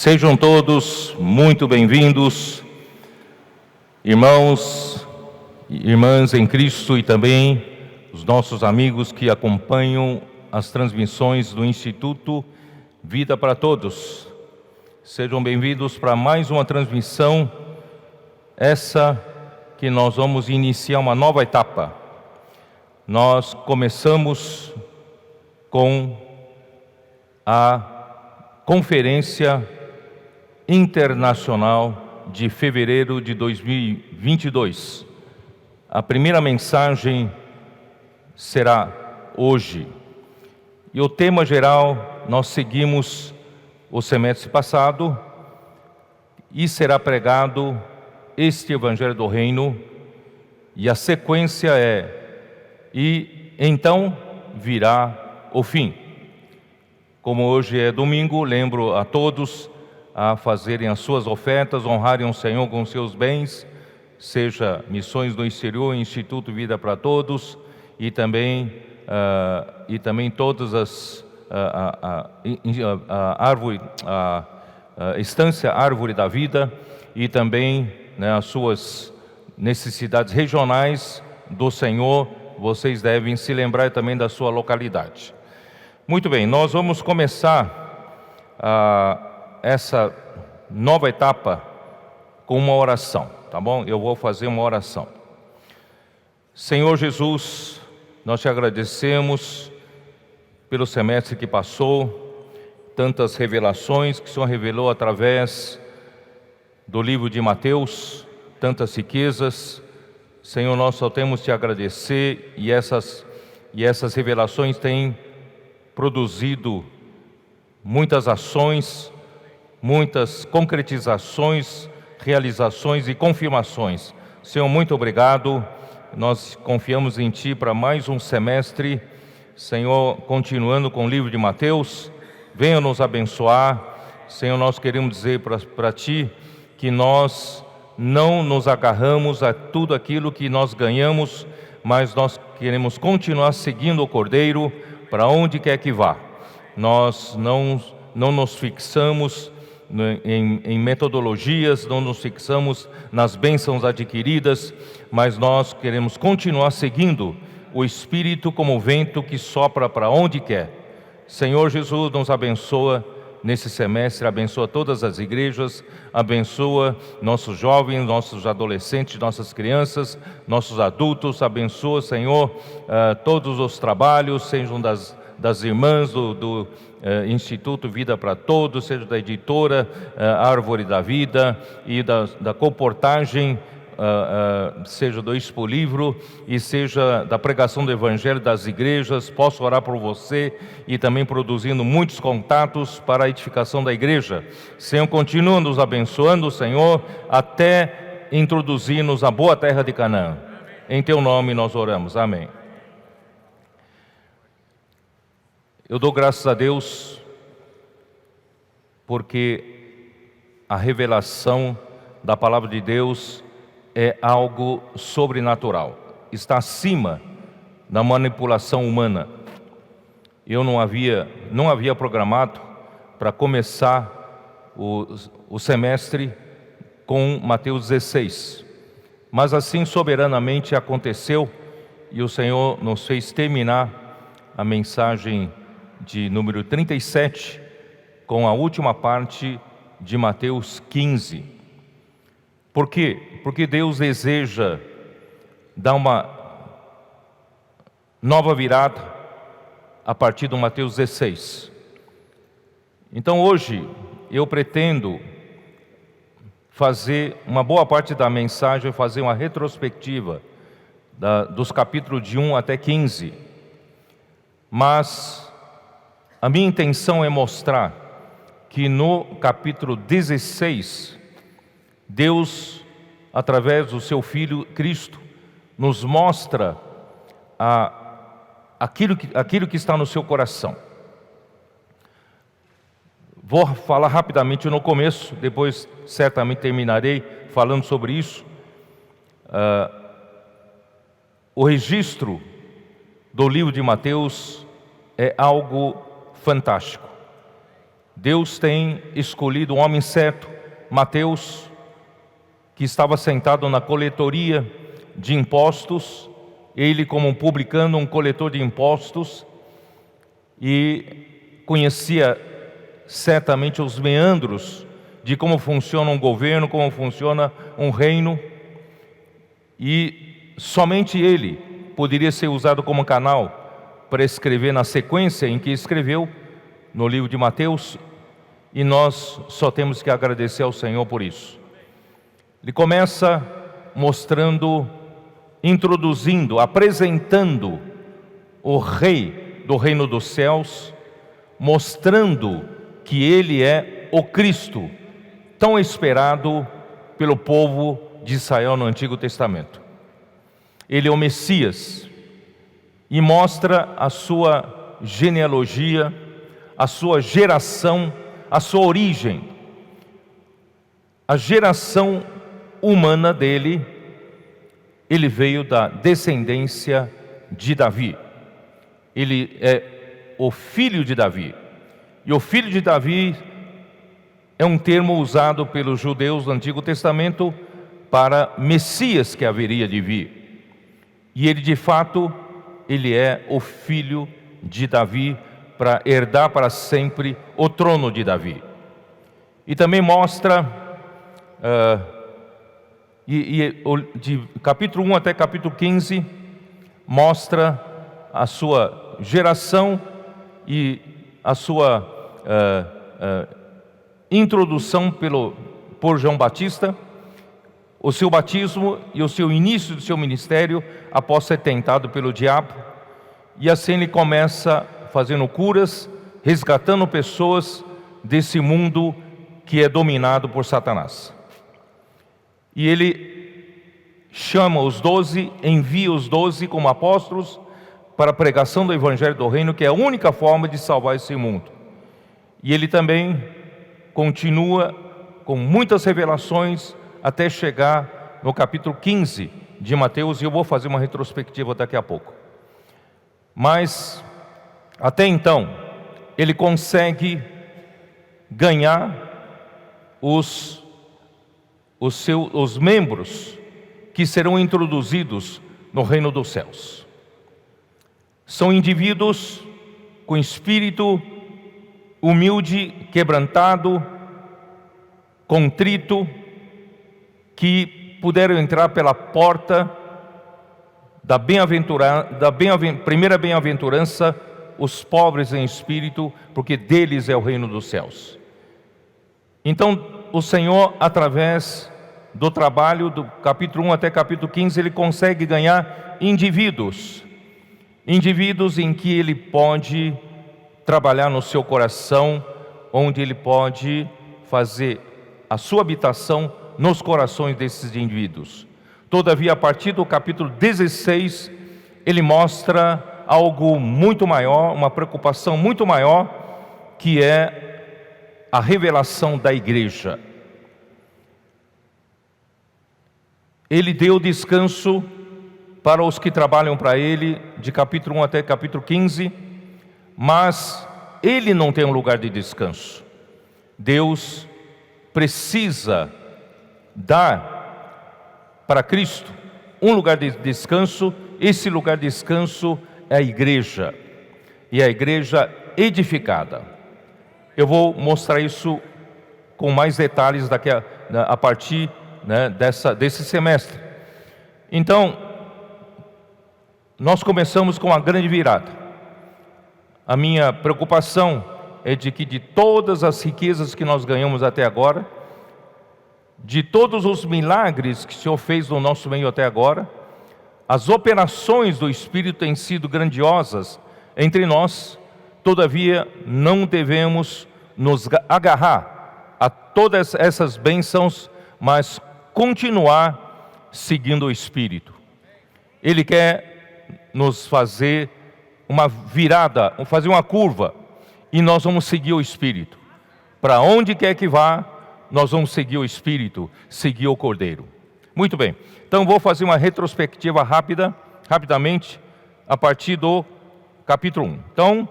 Sejam todos muito bem-vindos, irmãos e irmãs em Cristo e também os nossos amigos que acompanham as transmissões do Instituto Vida para Todos. Sejam bem-vindos para mais uma transmissão, essa que nós vamos iniciar uma nova etapa. Nós começamos com a Conferência Internacional de fevereiro de 2022. A primeira mensagem será hoje. E o tema geral, nós seguimos o semestre passado e será pregado este Evangelho do Reino. E a sequência é: e então virá o fim. Como hoje é domingo, lembro a todos a fazerem as suas ofertas, honrarem o Senhor com seus bens, seja Missões do Exterior, Instituto Vida para Todos, e também todas as Estância Árvore da Vida, e também as suas necessidades regionais do Senhor. Vocês devem se lembrar também da sua localidade. Muito bem, nós vamos começar essa nova etapa com uma oração, tá bom? Eu vou fazer uma oração. Senhor Jesus, nós te agradecemos pelo semestre que passou, tantas revelações que o Senhor revelou através do livro de Mateus, tantas riquezas. Senhor, nós só temos te agradecer, e essas revelações têm produzido muitas ações, muitas concretizações, realizações e confirmações. Senhor, muito obrigado. Nós confiamos em Ti para mais um semestre. Senhor, continuando com o livro de Mateus, venha nos abençoar. Senhor, nós queremos dizer para Ti que nós não nos agarramos a tudo aquilo que nós ganhamos, mas nós queremos continuar seguindo o Cordeiro para onde quer que vá. Nós não nos fixamos em metodologias, não nos fixamos nas bênçãos adquiridas, mas nós queremos continuar seguindo o Espírito como vento que sopra para onde quer. Senhor Jesus, nos abençoa nesse semestre, abençoa todas as igrejas, abençoa nossos jovens, nossos adolescentes, nossas crianças, nossos adultos. Abençoa, Senhor, todos os trabalhos, sejam das irmãs do Instituto Vida para Todos, seja da editora Árvore da Vida e da comportagem, seja do Expo Livro e seja da pregação do Evangelho das igrejas. Posso orar por você e também produzindo muitos contatos para a edificação da igreja. Senhor, continua nos abençoando, Senhor, até introduzir-nos à boa terra de Canaã. Em Teu nome nós oramos, amém. Eu dou graças a Deus porque a revelação da Palavra de Deus é algo sobrenatural, está acima da manipulação humana. Eu não havia programado para começar o semestre com Mateus 16, mas assim soberanamente aconteceu, e o Senhor nos fez terminar a mensagem de número 37 com a última parte de Mateus 15. Por quê? Porque Deus deseja dar uma nova virada a partir do Mateus 16. Então hoje eu pretendo fazer uma boa parte da mensagem, fazer uma retrospectiva dos capítulos de 1 até 15. Mas a minha intenção é mostrar que no capítulo 16, Deus, através do seu Filho Cristo, nos mostra aquilo que está no seu coração. Vou falar rapidamente no começo, depois certamente terminarei falando sobre isso. O registro do livro de Mateus é algo fantástico. Deus tem escolhido o homem certo, Mateus, que estava sentado na coletoria de impostos, ele como um publicano, um coletor de impostos, e conhecia certamente os meandros de como funciona um governo, como funciona um reino, e somente ele poderia ser usado como canal para escrever na sequência em que escreveu no livro de Mateus, e nós só temos que agradecer ao Senhor por isso. Ele começa mostrando, introduzindo, apresentando o Rei do reino dos céus, mostrando que ele é o Cristo, tão esperado pelo povo de Israel no Antigo Testamento. Ele é o Messias e mostra a sua genealogia, a sua geração, a sua origem. A geração humana dele, ele veio da descendência de Davi. Ele é o filho de Davi. E o filho de Davi é um termo usado pelos judeus do Antigo Testamento para Messias que haveria de vir. E ele de fato, ele é o filho de Davi para herdar para sempre o trono de Davi. E também mostra, de capítulo 1 até capítulo 15, mostra a sua geração e a sua introdução por João Batista, o seu batismo e o seu início do seu ministério após ser tentado pelo diabo. E assim ele começa fazendo curas, resgatando pessoas desse mundo que é dominado por Satanás. E ele chama os 12, envia os 12 como apóstolos para a pregação do Evangelho do Reino, que é a única forma de salvar esse mundo. E ele também continua com muitas revelações até chegar no capítulo 15 de Mateus, e eu vou fazer uma retrospectiva daqui a pouco. Mas, até então, ele consegue ganhar os membros que serão introduzidos no reino dos céus. São indivíduos com espírito humilde, quebrantado, contrito, que puderam entrar pela porta da primeira bem-aventurança, os pobres em espírito, porque deles é o reino dos céus. Então, o Senhor, através do trabalho do capítulo 1 até capítulo 15, ele consegue ganhar indivíduos em que ele pode trabalhar no seu coração, onde ele pode fazer a sua habitação nos corações desses indivíduos. Todavia, a partir do capítulo 16, ele mostra algo muito maior, uma preocupação muito maior, que é a revelação da igreja. Ele deu descanso para os que trabalham para ele, de capítulo 1 até capítulo 15, mas ele não tem um lugar de descanso. Deus precisa dar para Cristo um lugar de descanso. Esse lugar de descanso é a igreja, e a igreja edificada. Eu vou mostrar isso com mais detalhes a partir desse semestre. Então, nós começamos com uma grande virada. A minha preocupação é de que de todas as riquezas que nós ganhamos até agora, de todos os milagres que o Senhor fez no nosso meio até agora, as operações do Espírito têm sido grandiosas entre nós. Todavia, não devemos nos agarrar a todas essas bênçãos, mas continuar seguindo o Espírito. Ele quer nos fazer uma virada, fazer uma curva, e nós vamos seguir o Espírito. Para onde quer que vá, nós vamos seguir o Espírito, seguir o Cordeiro. Muito bem, então vou fazer uma retrospectiva rapidamente, a partir do capítulo 1. Então,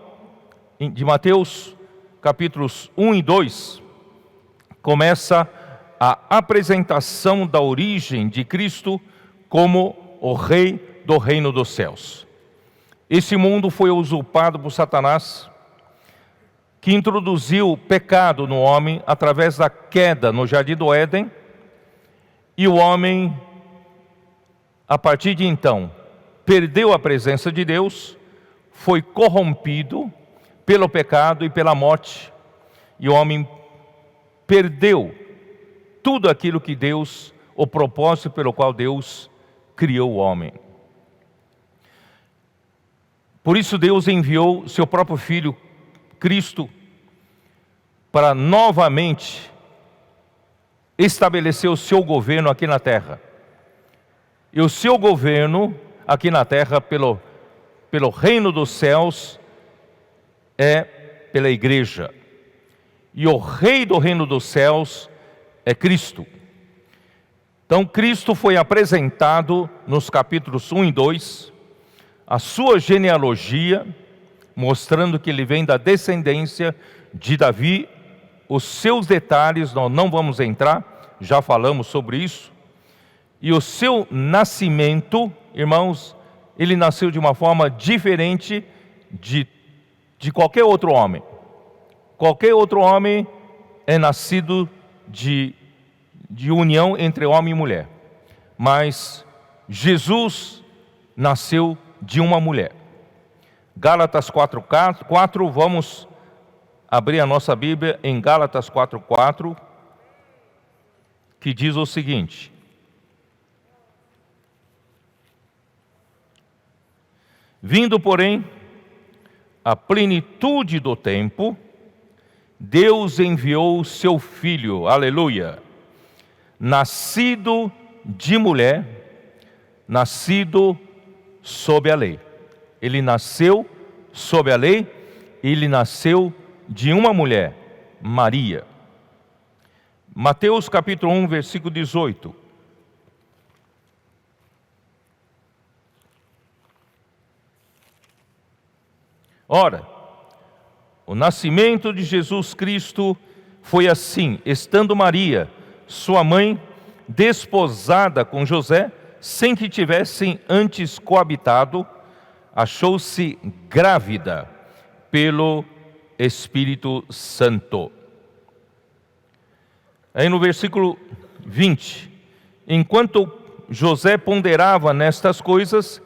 de Mateus, capítulos 1 e 2, começa a apresentação da origem de Cristo como o Rei do reino dos céus. Esse mundo foi usurpado por Satanás, que introduziu o pecado no homem através da queda no jardim do Éden, e o homem, a partir de então, perdeu a presença de Deus, foi corrompido pelo pecado e pela morte, e o homem perdeu tudo aquilo que Deus, o propósito pelo qual Deus criou o homem. Por isso Deus enviou seu próprio Filho, Cristo, para novamente estabelecer o seu governo aqui na terra. E o seu governo aqui na terra, pelo reino dos céus, é pela igreja. E o rei do reino dos céus é Cristo. Então Cristo foi apresentado nos capítulos 1 e 2, a sua genealogia, mostrando que ele vem da descendência de Davi. Os seus detalhes nós não vamos entrar, já falamos sobre isso. E o seu nascimento, irmãos, ele nasceu de uma forma diferente de qualquer outro homem. Qualquer outro homem é nascido de união entre homem e mulher. Mas Jesus nasceu de uma mulher. Gálatas 4:4, vamos abrir a nossa Bíblia em Gálatas 4:4, que diz o seguinte: vindo, porém, a plenitude do tempo, Deus enviou o seu Filho, aleluia, nascido de mulher, nascido sob a lei. Ele nasceu sob a lei, ele nasceu de uma mulher, Maria. Mateus capítulo 1, versículo 18. Ora, o nascimento de Jesus Cristo foi assim: estando Maria, sua mãe, desposada com José, sem que tivessem antes coabitado, achou-se grávida pelo Espírito Santo. Aí no versículo 20: enquanto José ponderava nestas coisas,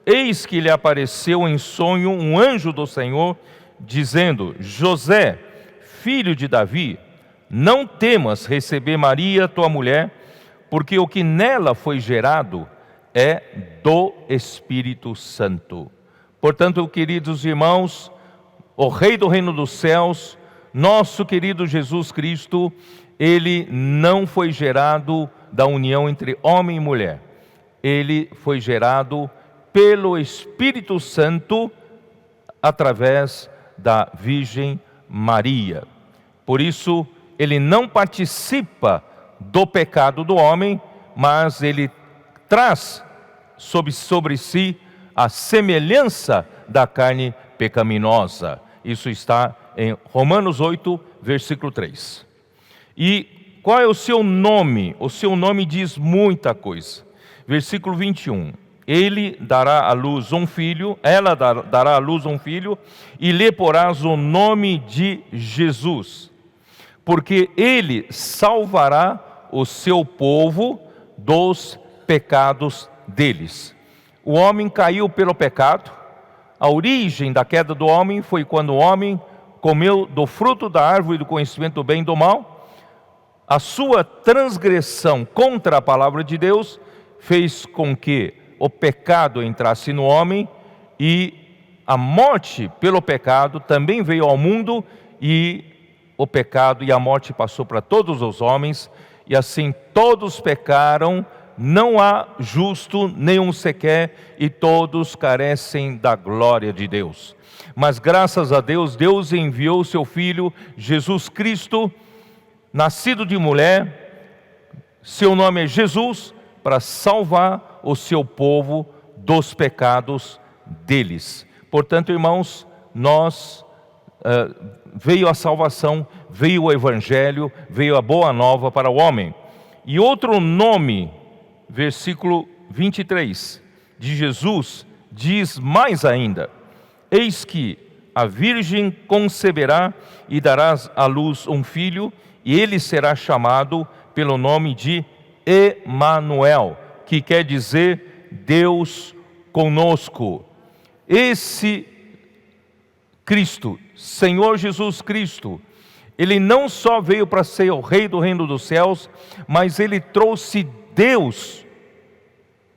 eis que lhe apareceu em sonho um anjo do Senhor, dizendo: José, filho de Davi, não temas receber Maria, tua mulher, porque o que nela foi gerado é do Espírito Santo. Portanto, queridos irmãos, o Rei do reino dos céus, nosso querido Jesus Cristo, ele não foi gerado da união entre homem e mulher. Ele foi gerado pelo Espírito Santo através da Virgem Maria. Por isso, ele não participa do pecado do homem, mas ele traz sobre si a semelhança da carne pecaminosa. Isso está em Romanos 8, versículo 3. E qual é o seu nome? O seu nome diz muita coisa. Versículo 21. Ele dará à luz um filho, ela dará à luz um filho, e lhe porás o nome de Jesus, porque ele salvará o seu povo dos pecados deles. O homem caiu pelo pecado. A origem da queda do homem foi quando o homem comeu do fruto da árvore do conhecimento do bem e do mal. A sua transgressão contra a palavra de Deus fez com que o pecado entrasse no homem, e a morte pelo pecado também veio ao mundo, e o pecado e a morte passou para todos os homens, e assim todos pecaram, não há justo nenhum sequer, e todos carecem da glória de Deus. Mas graças a Deus, Deus enviou o seu Filho, Jesus Cristo, nascido de mulher, seu nome é Jesus, para salvar o seu povo dos pecados deles. Portanto, irmãos, nós veio a salvação, veio o evangelho, veio a boa nova para o homem. E outro nome, versículo 23, de Jesus, diz mais ainda: eis que a virgem conceberá e dará à luz um filho, e ele será chamado pelo nome de Emanuel, que quer dizer Deus conosco. Esse Cristo, Senhor Jesus Cristo, Ele não só veio para ser o Rei do reino dos céus, mas Ele trouxe Deus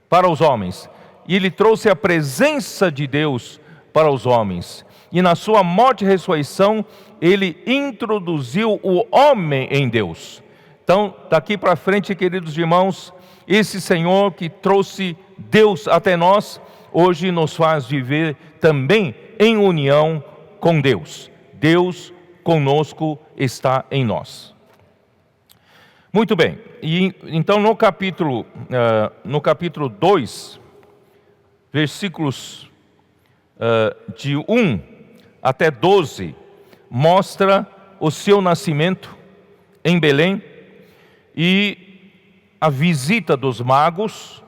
para os homens. E Ele trouxe a presença de Deus para os homens. E na sua morte e ressurreição, Ele introduziu o homem em Deus. Então, daqui para frente, queridos irmãos, esse Senhor que trouxe Deus até nós, hoje nos faz viver também em união com Deus. Deus conosco está em nós. Muito bem, e então no capítulo 2, versículos de 1 até 12, mostra o seu nascimento em Belém e a visita dos magos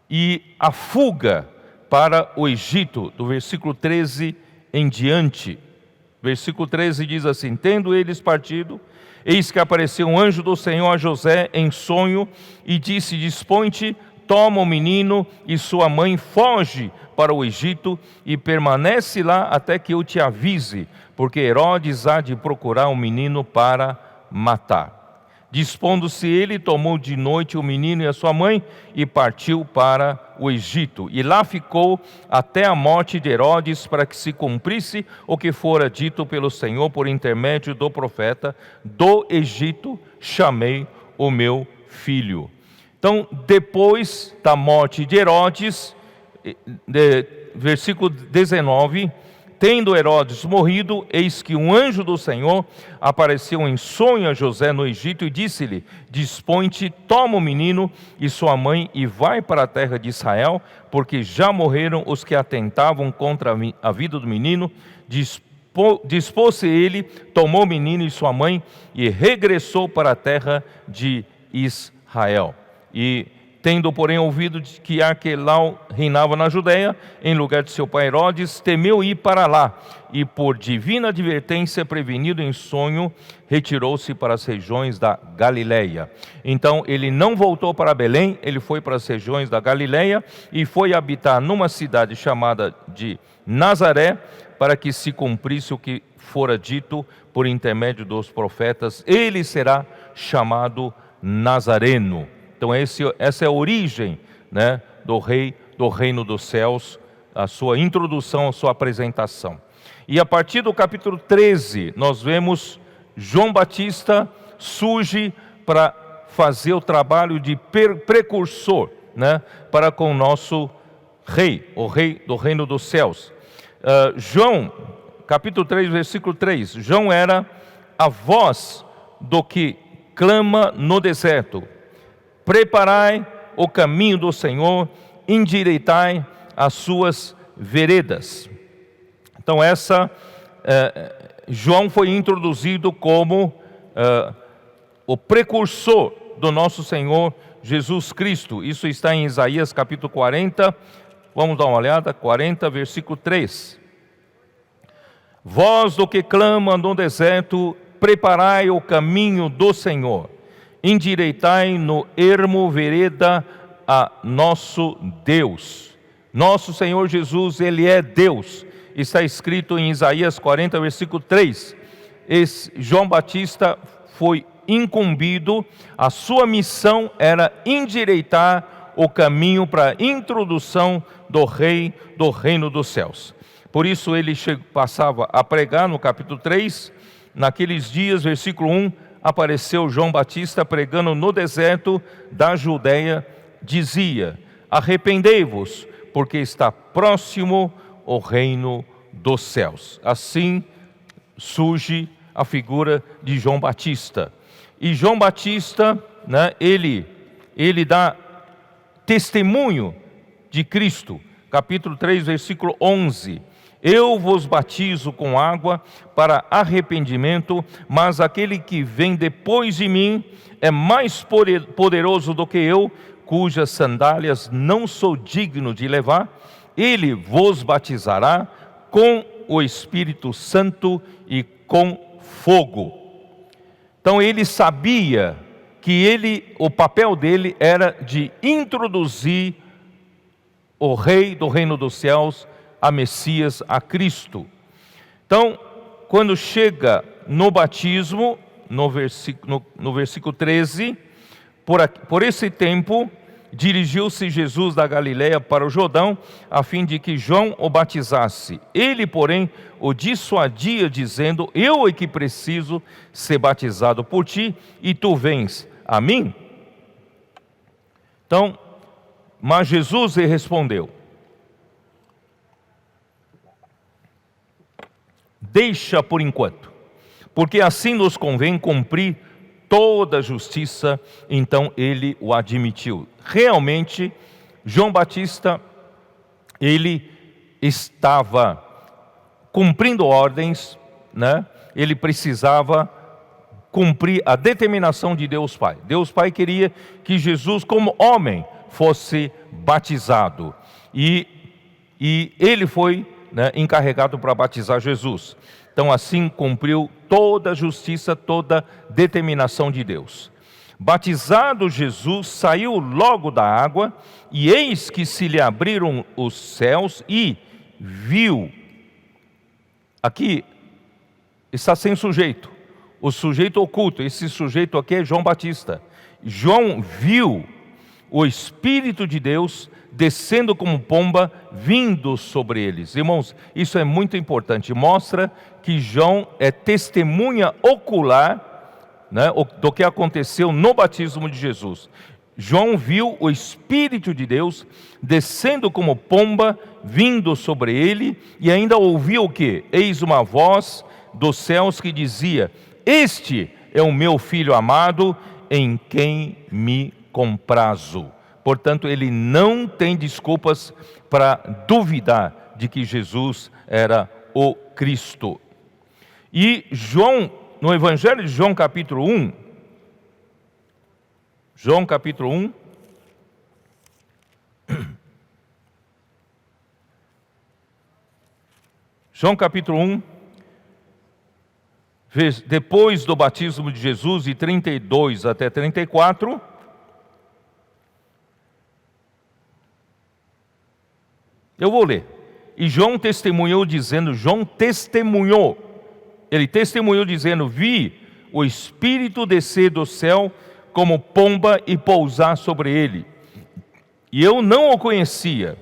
e a fuga para o Egito, do versículo 13 em diante. Versículo 13 diz assim: tendo eles partido, eis que apareceu um anjo do Senhor a José em sonho e disse: dispõe-te, toma o menino e sua mãe, foge para o Egito e permanece lá até que eu te avise, porque Herodes há de procurar o menino para matar. Dispondo-se ele, tomou de noite o menino e a sua mãe e partiu para o Egito. E lá ficou até a morte de Herodes, para que se cumprisse o que fora dito pelo Senhor por intermédio do profeta: do Egito chamei o meu filho. Então, depois da morte de Herodes, versículo 19... tendo Herodes morrido, eis que um anjo do Senhor apareceu em sonho a José no Egito e disse-lhe: dispõe-te, toma o menino e sua mãe e vai para a terra de Israel, porque já morreram os que atentavam contra a vida do menino. Dispôs-se ele, tomou o menino e sua mãe e regressou para a terra de Israel. E tendo, porém, ouvido que Arquelau reinava na Judéia, em lugar de seu pai Herodes, temeu ir para lá, e por divina advertência, prevenido em sonho, retirou-se para as regiões da Galileia. Então, ele não voltou para Belém, ele foi para as regiões da Galileia, e foi habitar numa cidade chamada de Nazaré, para que se cumprisse o que fora dito por intermédio dos profetas: ele será chamado Nazareno. Então essa é a origem, né, do rei do reino dos céus, a sua introdução, a sua apresentação. E a partir do capítulo 13, nós vemos João Batista surge para fazer o trabalho de precursor, né, para com o nosso rei, o rei do reino dos céus. João, capítulo 3, versículo 3, João era a voz do que clama no deserto: preparai o caminho do Senhor, endireitai as suas veredas. Então João foi introduzido como o precursor do nosso Senhor Jesus Cristo. Isso está em Isaías capítulo 40, vamos dar uma olhada, 40, versículo 3. Voz do que clama no deserto, preparai o caminho do Senhor, endireitai no ermo vereda a nosso Deus. Nosso Senhor Jesus, Ele é Deus. Está escrito em Isaías 40, versículo 3. João Batista foi incumbido, a sua missão era endireitar o caminho para a introdução do rei do reino dos céus. Por isso ele passava a pregar no capítulo 3, naqueles dias, versículo 1, apareceu João Batista pregando no deserto da Judeia, dizia: arrependei-vos, porque está próximo o reino dos céus. Assim surge a figura de João Batista. E João Batista, né, ele dá testemunho de Cristo. Capítulo 3, versículo 11. Eu vos batizo com água para arrependimento, mas aquele que vem depois de mim é mais poderoso do que eu, cujas sandálias não sou digno de levar. Ele vos batizará com o Espírito Santo e com fogo. Então ele sabia que o papel dele era de introduzir o Rei do Reino dos Céus, a Messias, a Cristo. Então, quando chega no batismo, no versículo 13, por esse tempo, dirigiu-se Jesus da Galileia para o Jordão, a fim de que João o batizasse. Ele, porém, o dissuadia, dizendo: eu é que preciso ser batizado por ti, e tu vens a mim? Então, mas Jesus lhe respondeu: deixa por enquanto, porque assim nos convém cumprir toda a justiça. Então ele o admitiu. Realmente, João Batista, ele estava cumprindo ordens, né? Ele precisava cumprir a determinação de Deus Pai. Deus Pai queria que Jesus, como homem, fosse batizado. E ele foi, né, encarregado para batizar Jesus. Então assim cumpriu toda a justiça, toda a determinação de Deus. Batizado Jesus, saiu logo da água, e eis que se lhe abriram os céus, e viu. Aqui está sem sujeito, o sujeito oculto. Esse sujeito aqui é João Batista. João viu o Espírito de Deus descendo como pomba, vindo sobre eles. Irmãos, isso é muito importante. Mostra que João é testemunha ocular, né, do que aconteceu no batismo de Jesus. João viu o Espírito de Deus descendo como pomba, vindo sobre ele, e ainda ouviu o quê? Eis uma voz dos céus que dizia: este é o meu Filho amado, em quem me comprazo. Portanto, ele não tem desculpas para duvidar de que Jesus era o Cristo. E João, no Evangelho de João capítulo 1, João capítulo 1, João capítulo 1, depois do batismo de Jesus, de 32 até 34, eu vou ler. E João testemunhou dizendo, ele testemunhou dizendo: vi o Espírito descer do céu como pomba e pousar sobre ele. E eu não o conhecia.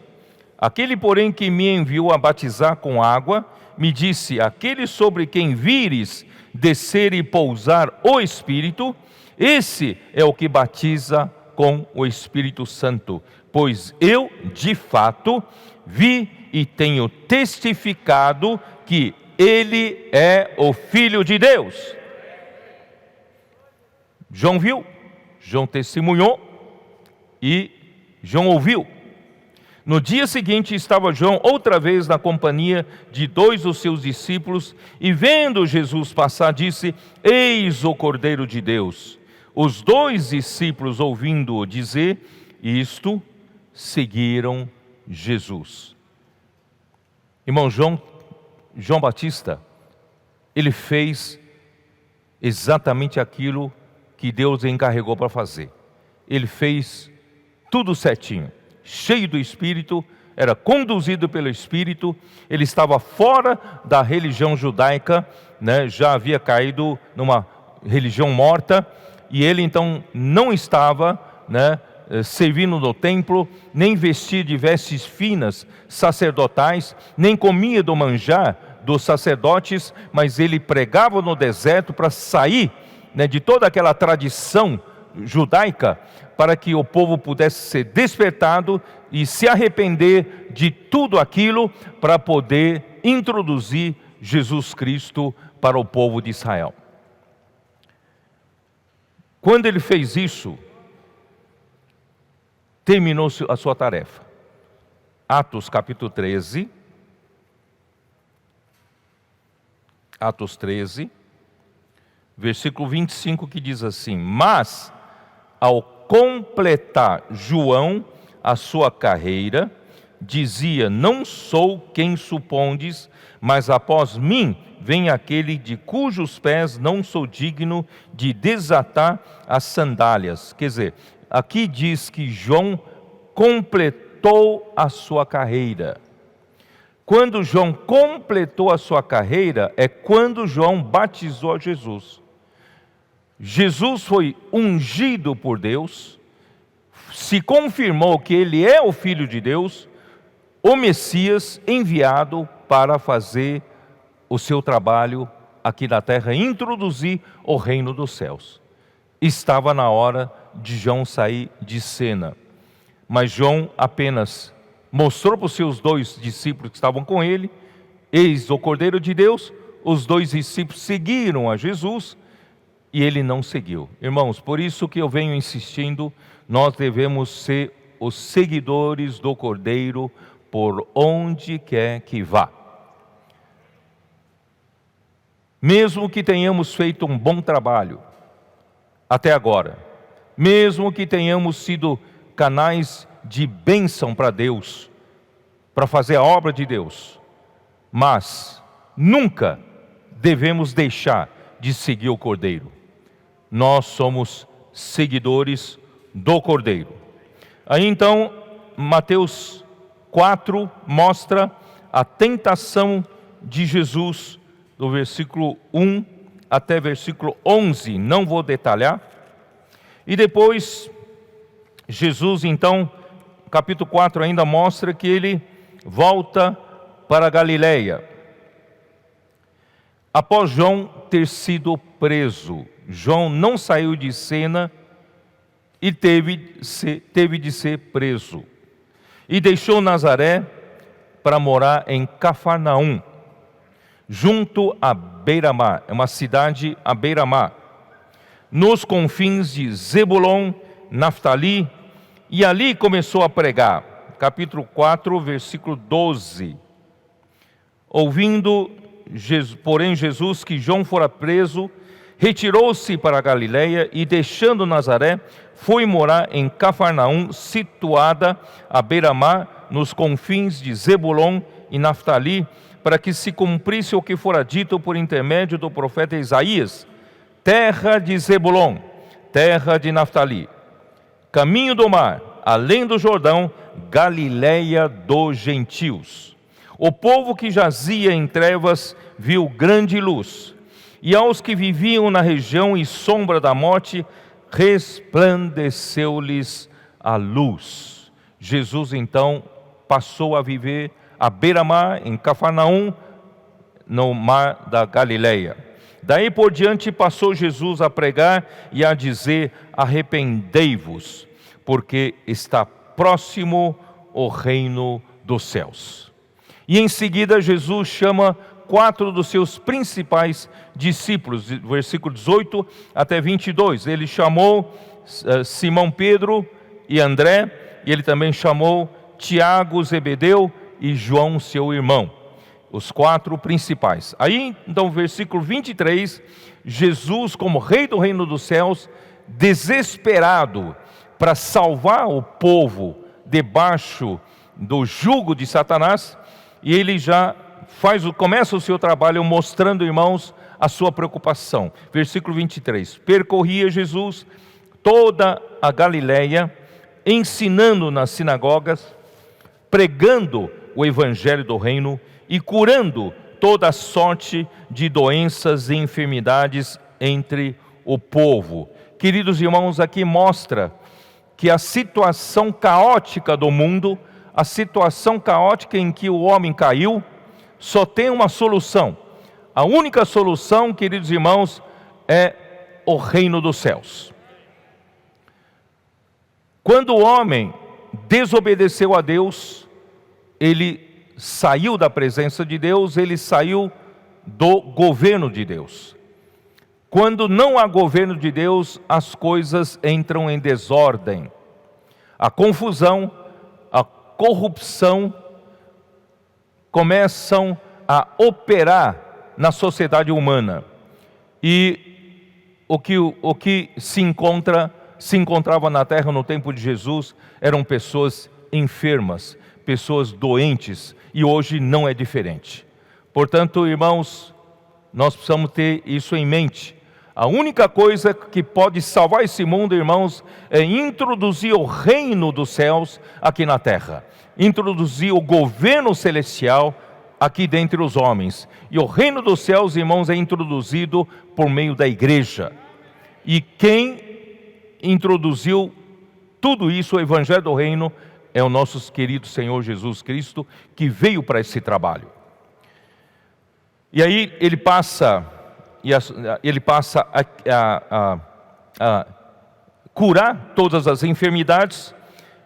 Aquele, porém, que me enviou a batizar com água, me disse: aquele sobre quem vires descer e pousar o Espírito, esse é o que batiza com o Espírito Santo. Pois eu, de fato, vi e tenho testificado que ele é o Filho de Deus. João viu, João testemunhou e João ouviu. No dia seguinte estava João outra vez na companhia de 2 dos seus discípulos, e vendo Jesus passar, disse: eis o Cordeiro de Deus. Os 2 discípulos, ouvindo-o dizer isto, seguiram Jesus. Irmão, João Batista, ele fez exatamente aquilo que Deus encarregou para fazer. Ele fez tudo certinho, cheio do Espírito, era conduzido pelo Espírito. Ele estava fora da religião judaica, né? Já havia caído numa religião morta, e ele então não estava, né, servindo no templo, nem vestia de vestes finas sacerdotais, nem comia do manjar dos sacerdotes, mas ele pregava no deserto para sair, né, de toda aquela tradição judaica, para que o povo pudesse ser despertado e se arrepender de tudo aquilo, para poder introduzir Jesus Cristo para o povo de Israel. Quando ele fez isso, terminou a sua tarefa. Atos capítulo 13, Atos 13, versículo 25, que diz assim: mas, ao completar João a sua carreira, dizia: não sou quem supondes, mas após mim vem aquele de cujos pés não sou digno de desatar as sandálias. Quer dizer, aqui diz que João completou a sua carreira. Quando João completou a sua carreira, é quando João batizou a Jesus. Jesus foi ungido por Deus, se confirmou que ele é o Filho de Deus, o Messias enviado para fazer o seu trabalho aqui na terra, introduzir o reino dos céus. Estava na hora de João sair de cena, mas João apenas mostrou para os seus 2 discípulos que estavam com ele: eis o Cordeiro de Deus. Os 2 discípulos seguiram a Jesus e ele não seguiu. Irmãos, por isso que eu venho insistindo, nós devemos ser os seguidores do Cordeiro por onde quer que vá. Mesmo que tenhamos feito um bom trabalho até agora, mesmo que tenhamos sido canais de bênção para Deus, para fazer a obra de Deus, mas nunca devemos deixar de seguir o Cordeiro. Nós somos seguidores do Cordeiro. Aí então, Mateus 4 mostra a tentação de Jesus, do versículo 1 até versículo 11, não vou detalhar. E depois, Jesus então, capítulo 4 ainda mostra que ele volta para a Galileia. Após João ter sido preso, João não saiu de cena e teve de ser preso. E deixou Nazaré para morar em Cafarnaum, junto à beira-mar, é uma cidade à beira-mar, nos confins de Zebulon, Naftali, e ali começou a pregar. Capítulo 4, versículo 12. Ouvindo, porém, Jesus que João fora preso, retirou-se para a Galileia e, deixando Nazaré, foi morar em Cafarnaum, situada à beira-mar, nos confins de Zebulon e Naftali, para que se cumprisse o que fora dito por intermédio do profeta Isaías: terra de Zebulon, terra de Naftali, caminho do mar, além do Jordão, Galileia dos gentios. O povo que jazia em trevas viu grande luz, e aos que viviam na região e sombra da morte, resplandeceu-lhes a luz. Jesus então passou a viver à beira-mar, em Cafarnaum, no mar da Galileia. Daí por diante passou Jesus a pregar e a dizer: arrependei-vos, porque está próximo o reino dos céus. E em seguida Jesus chama 4 dos seus principais discípulos, versículo 18 até 22. Ele chamou Simão Pedro e André, e ele também chamou Tiago, Zebedeu e João, seu irmão, os 4 principais. Aí, então, versículo 23, Jesus, como rei do reino dos céus, desesperado para salvar o povo debaixo do jugo de Satanás, e ele já começa o seu trabalho mostrando, irmãos, a sua preocupação. Versículo 23, percorria Jesus toda a Galileia, ensinando nas sinagogas, pregando o evangelho do reino e curando toda a sorte de doenças e enfermidades entre o povo. Queridos irmãos, aqui mostra que a situação caótica do mundo, a situação caótica em que o homem caiu, só tem uma solução. A única solução, queridos irmãos, é o reino dos céus. Quando o homem desobedeceu a Deus, ele saiu da presença de Deus, ele saiu do governo de Deus. Quando não há governo de Deus, as coisas entram em desordem. A confusão, a corrupção começam a operar na sociedade humana. E o que se encontrava na terra no tempo de Jesus eram pessoas enfermas, pessoas doentes, e hoje não é diferente. Portanto, irmãos, nós precisamos ter isso em mente. A única coisa que pode salvar esse mundo, irmãos, é introduzir o reino dos céus aqui na terra. Introduzir o governo celestial aqui dentre os homens. E o reino dos céus, irmãos, é introduzido por meio da igreja. E quem introduziu tudo isso, o evangelho do reino, é o nosso querido Senhor Jesus Cristo, que veio para esse trabalho. E aí ele passa a curar todas as enfermidades,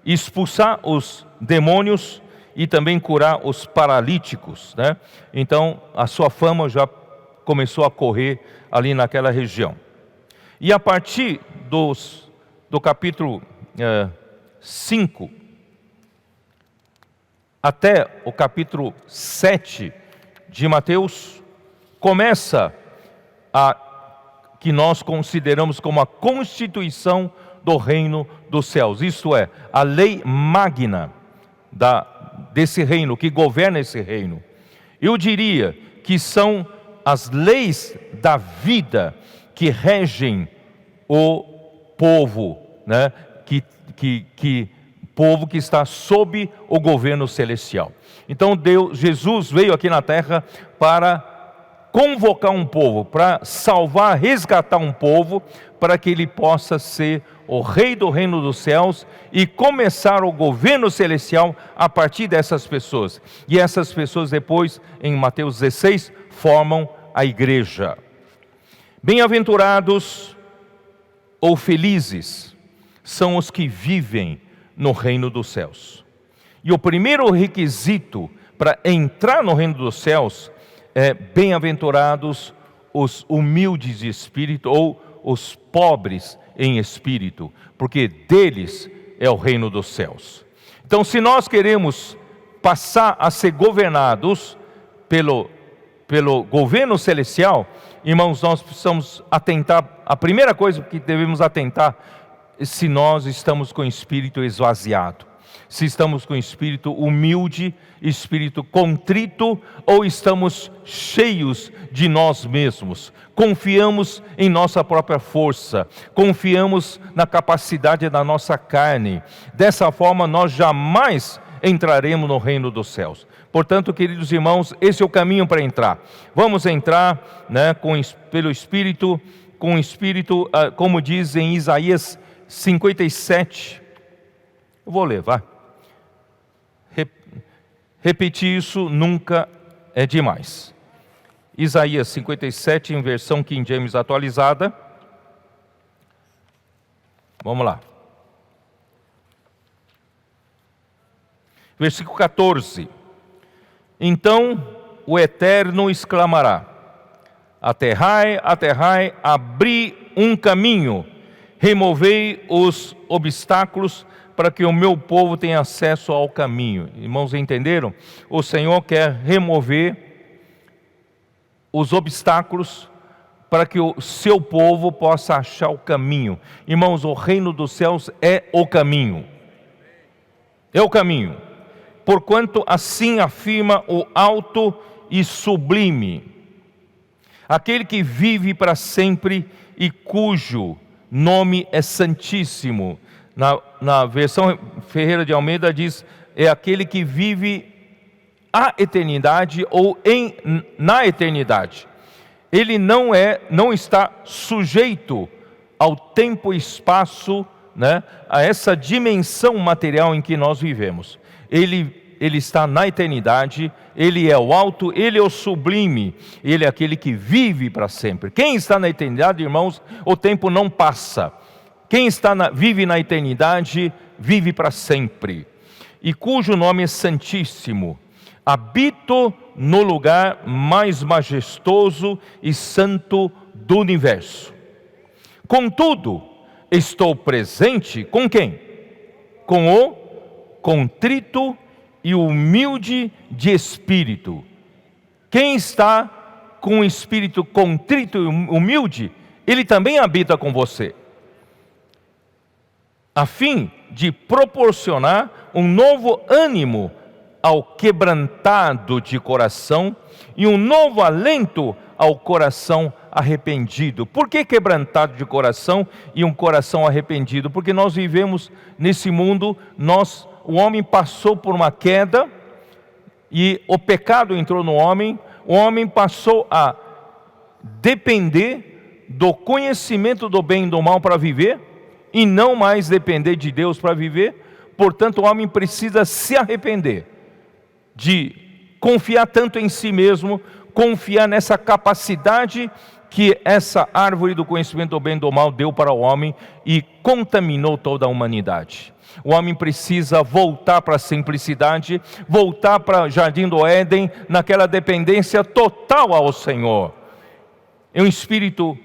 expulsar os demônios e também curar os paralíticos, né? Então a sua fama já começou a correr ali naquela região. E a partir do capítulo 5 até o capítulo 7 de Mateus, começa que nós consideramos como a constituição do reino dos céus. Isto é, a lei magna desse reino, que governa esse reino. Eu diria que são as leis da vida que regem o povo, né? Povo que está sob o governo celestial. Então Jesus veio aqui na terra para convocar um povo, para salvar, resgatar um povo, para que ele possa ser o rei do reino dos céus e começar o governo celestial a partir dessas pessoas. E essas pessoas depois, em Mateus 16, formam a igreja. Bem-aventurados ou felizes são os que vivem no reino dos céus. E o primeiro requisito para entrar no reino dos céus é: bem-aventurados os humildes de espírito, ou os pobres em espírito, porque deles é o reino dos céus. Então, se nós queremos passar a ser governados pelo governo celestial, irmãos, nós precisamos atentar. A primeira coisa que devemos atentar: se nós estamos com o espírito esvaziado, se estamos com o espírito humilde, espírito contrito, ou estamos cheios de nós mesmos, confiamos em nossa própria força, confiamos na capacidade da nossa carne. Dessa forma nós jamais entraremos no reino dos céus. Portanto, queridos irmãos, esse é o caminho para entrar. Vamos entrar, né, pelo Espírito, com o Espírito, como diz em Isaías 57. Eu vou ler, vai. Repetir isso nunca é demais. Isaías 57, em versão King James atualizada. Vamos lá. Versículo 14. Então o Eterno exclamará: aterrai, aterrai, abri um caminho, removei os obstáculos, para que o meu povo tenha acesso ao caminho. Irmãos, entenderam? O Senhor quer remover os obstáculos para que o seu povo possa achar o caminho. Irmãos, o reino dos céus é o caminho. É o caminho. Porquanto assim afirma o alto e sublime, aquele que vive para sempre e cujo nome é santíssimo. Na versão Ferreira de Almeida diz: é aquele que vive a eternidade, ou na eternidade. Ele não está sujeito ao tempo e espaço, né, a essa dimensão material em que nós vivemos. Ele está na eternidade, ele é o alto, ele é o sublime, ele é aquele que vive para sempre. Quem está na eternidade, irmãos, o tempo não passa. Quem vive na eternidade, vive para sempre. E cujo nome é santíssimo. Habito no lugar mais majestoso e santo do universo. Contudo, estou presente com quem? Com o contrito e humilde de espírito. Quem está com um espírito contrito e humilde, Ele também habita com você, a fim de proporcionar um novo ânimo ao quebrantado de coração e um novo alento ao coração arrependido. Por que quebrantado de coração e um coração arrependido? Porque nós vivemos nesse mundo, o homem passou por uma queda e o pecado entrou no homem, o homem passou a depender do conhecimento do bem e do mal para viver, e não mais depender de Deus para viver. Portanto, o homem precisa se arrepender de confiar tanto em si mesmo, confiar nessa capacidade que essa árvore do conhecimento do bem e do mal deu para o homem e contaminou toda a humanidade. O homem precisa voltar para a simplicidade, voltar para o jardim do Éden, naquela dependência total ao Senhor. É um espírito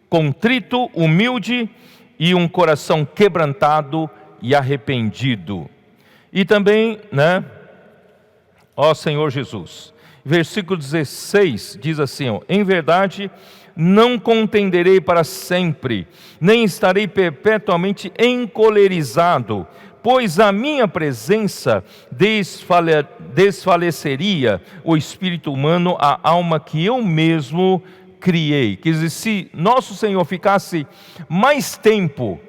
contrito, humilde e um coração quebrantado e arrependido. E também, ó Senhor Jesus, versículo 16 diz assim, em verdade, não contenderei para sempre, nem estarei perpetuamente encolerizado, pois a minha presença desfaleceria o espírito humano, a alma que eu mesmo criei. Quer dizer, se nosso Senhor ficasse mais tempo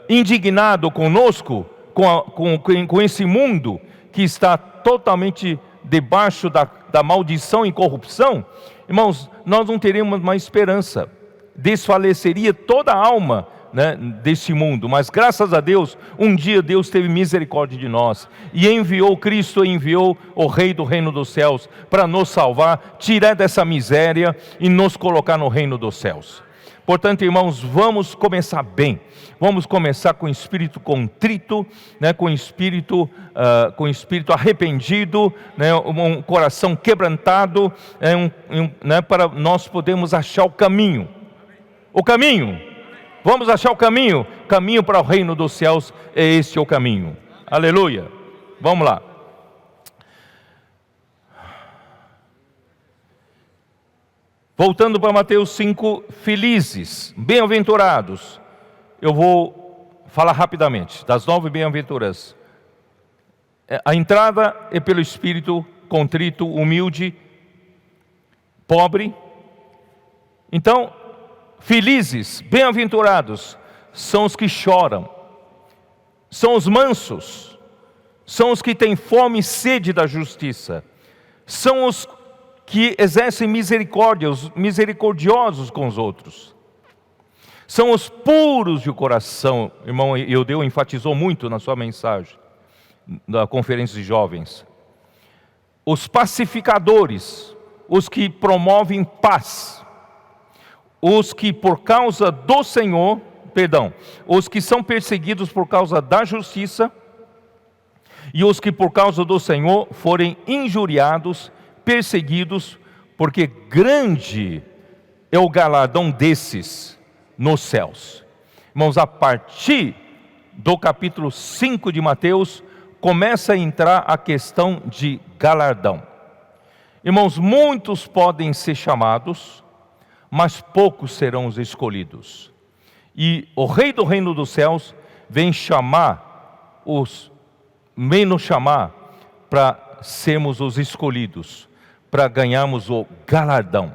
indignado conosco, com esse mundo que está totalmente debaixo da maldição e corrupção, irmãos, nós não teríamos mais esperança, desfaleceria toda a alma desse mundo. Mas graças a Deus, um dia Deus teve misericórdia de nós e enviou Cristo, enviou o Rei do reino dos céus para nos salvar, tirar dessa miséria e nos colocar no reino dos céus. Portanto, irmãos, vamos começar bem, vamos começar com espírito contrito, com espírito arrependido, um coração quebrantado, para nós podermos achar o caminho, vamos achar o caminho para o reino dos céus, é esse o caminho, aleluia. Vamos lá. Voltando para Mateus 5, felizes, bem-aventurados. Eu vou falar rapidamente das 9 bem-aventuranças. A entrada é pelo espírito contrito, humilde, pobre. Então, felizes, bem-aventurados, são os que choram, são os mansos, são os que têm fome e sede da justiça, são os que exercem misericórdia, os misericordiosos com os outros, são os puros de coração. Irmão Eudeu enfatizou muito na sua mensagem da conferência de jovens. Os pacificadores, os que promovem paz, os que por causa do Senhor, os que são perseguidos por causa da justiça, e os que por causa do Senhor forem injuriados, perseguidos, porque grande é o galardão desses nos céus. Irmãos, a partir do capítulo 5 de Mateus, começa a entrar a questão de galardão. Irmãos, muitos podem ser chamados, mas poucos serão os escolhidos. E o Rei do reino dos céus vem nos chamar para sermos os escolhidos, para ganharmos o galardão.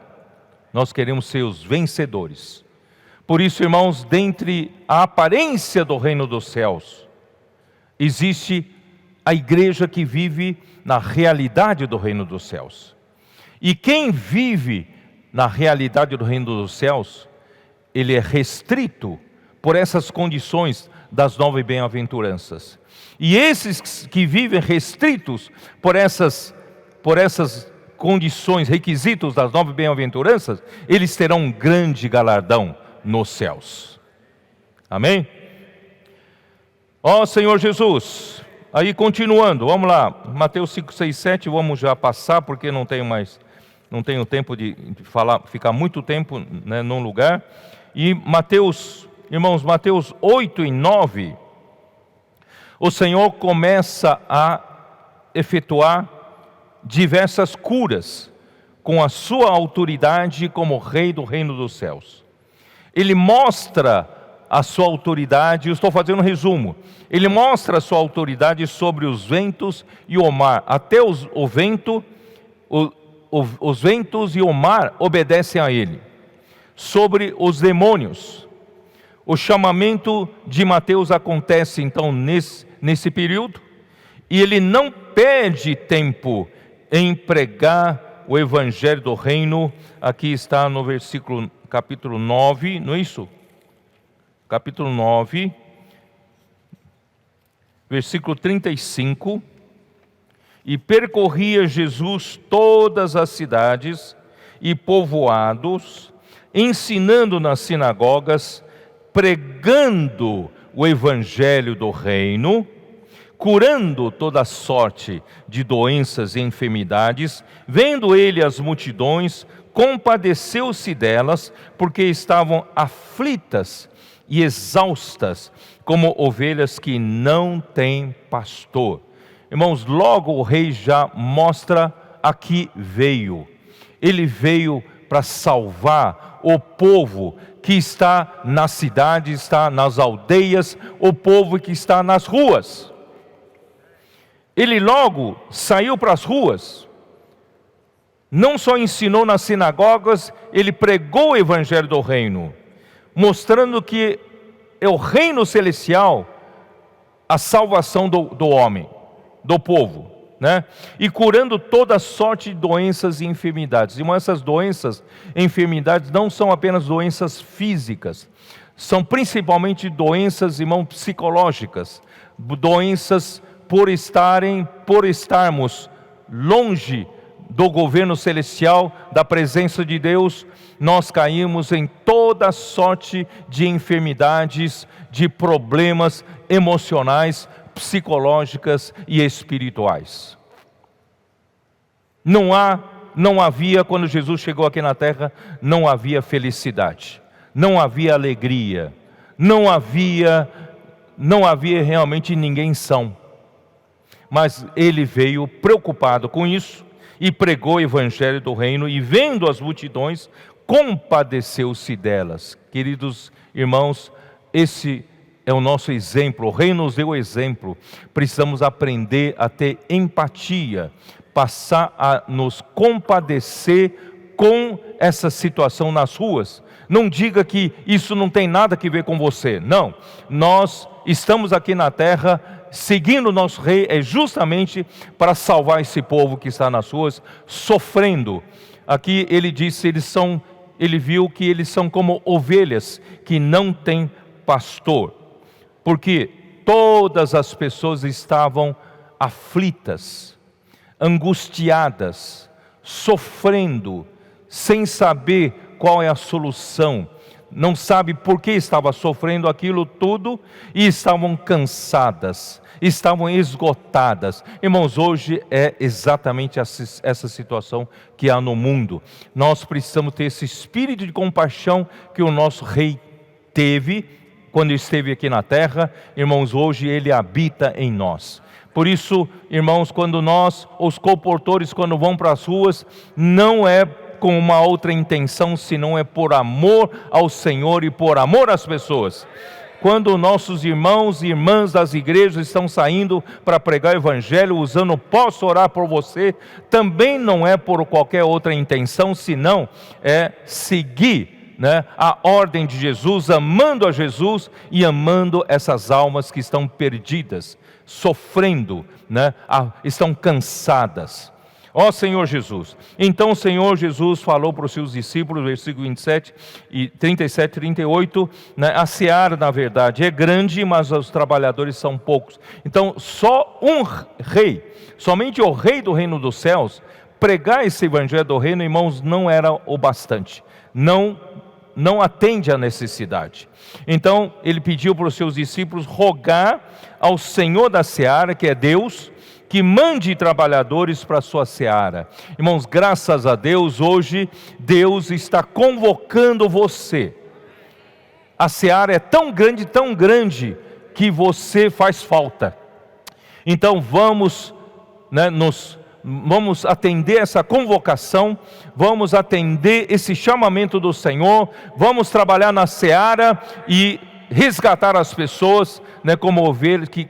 Nós queremos ser os vencedores. Por isso, irmãos, dentre a aparência do reino dos céus, existe a igreja que vive na realidade do reino dos céus. E quem vive na realidade do reino dos céus, ele é restrito por essas condições das 9 bem-aventuranças. E esses que vivem restritos por essas condições, requisitos das 9 bem-aventuranças, eles terão um grande galardão nos céus. Amém? Ó Senhor Jesus. Aí continuando, vamos lá, Mateus 5, 6, 7, vamos já passar, porque não tenho tempo de falar, ficar muito tempo num lugar. E Mateus 8 e 9, o Senhor começa a efetuar diversas curas, com a sua autoridade como rei do reino dos céus. Ele mostra a sua autoridade, eu estou fazendo um resumo, ele mostra a sua autoridade sobre os ventos e o mar, até os ventos e o mar obedecem a ele, sobre os demônios. O chamamento de Mateus acontece então nesse período, e ele não perde tempo em pregar o evangelho do reino. Aqui está no capítulo 9, não é isso? Capítulo 9, versículo 35. E percorria Jesus todas as cidades e povoados, ensinando nas sinagogas, pregando o evangelho do reino, curando toda sorte de doenças e enfermidades. Vendo ele as multidões, compadeceu-se delas, porque estavam aflitas e exaustas, como ovelhas que não têm pastor. Irmãos, logo o rei já mostra a que veio. Ele veio para salvar o povo que está na cidade, está nas aldeias, o povo que está nas ruas. Ele logo saiu para as ruas. Não só ensinou nas sinagogas, ele pregou o evangelho do reino, mostrando que é o reino celestial a salvação do homem, do povo, né? E curando toda sorte de doenças e enfermidades. Irmão, essas doenças e enfermidades não são apenas doenças físicas, são principalmente doenças, irmão, psicológicas, doenças por estarmos longe do governo celestial, da presença de Deus. Nós caímos em toda sorte de enfermidades, de problemas emocionais, psicológicas e espirituais. Não havia, quando Jesus chegou aqui na terra, não havia felicidade, não havia alegria, não havia realmente ninguém são. Mas ele veio preocupado com isso e pregou o evangelho do reino, e vendo as multidões, compadeceu-se delas. Queridos irmãos, esse é o nosso exemplo, o rei nos deu o exemplo. Precisamos aprender a ter empatia, passar a nos compadecer com essa situação nas ruas. Não diga que isso não tem nada a ver com você, não. Nós estamos aqui na terra, seguindo o nosso rei, é justamente para salvar esse povo que está nas ruas, sofrendo. Aqui ele disse, ele viu que eles são como ovelhas que não têm pastor, porque todas as pessoas estavam aflitas, angustiadas, sofrendo, sem saber qual é a solução, não sabe por que estava sofrendo aquilo tudo, e estavam cansadas, estavam esgotadas. Irmãos, hoje é exatamente essa situação que há no mundo. Nós precisamos ter esse espírito de compaixão que o nosso rei teve quando esteve aqui na terra. Irmãos, hoje ele habita em nós. Por isso, irmãos, quando os comportores, quando vão para as ruas, não é com uma outra intenção, senão é por amor ao Senhor e por amor às pessoas. Quando nossos irmãos e irmãs das igrejas estão saindo para pregar o evangelho, usando posso orar por você, também não é por qualquer outra intenção, senão é seguir, né, a ordem de Jesus, amando a Jesus e amando essas almas que estão perdidas, sofrendo, né, estão cansadas. Ó Senhor Jesus. Então o Senhor Jesus falou para os seus discípulos, versículo 37 e 38, né, a seara na verdade é grande, mas os trabalhadores são poucos. Então só um rei, somente o rei do reino dos céus, pregar esse evangelho do reino, irmãos, não era o bastante, não atende à necessidade. Então ele pediu para os seus discípulos rogar ao Senhor da seara, que é Deus, que mande trabalhadores para a sua seara. Irmãos, graças a Deus, hoje Deus está convocando você. A seara é tão grande, que você faz falta. Então vamos, né, nos vamos atender essa convocação, vamos atender esse chamamento do Senhor, vamos trabalhar na seara e resgatar as pessoas, né, como ovelhas, que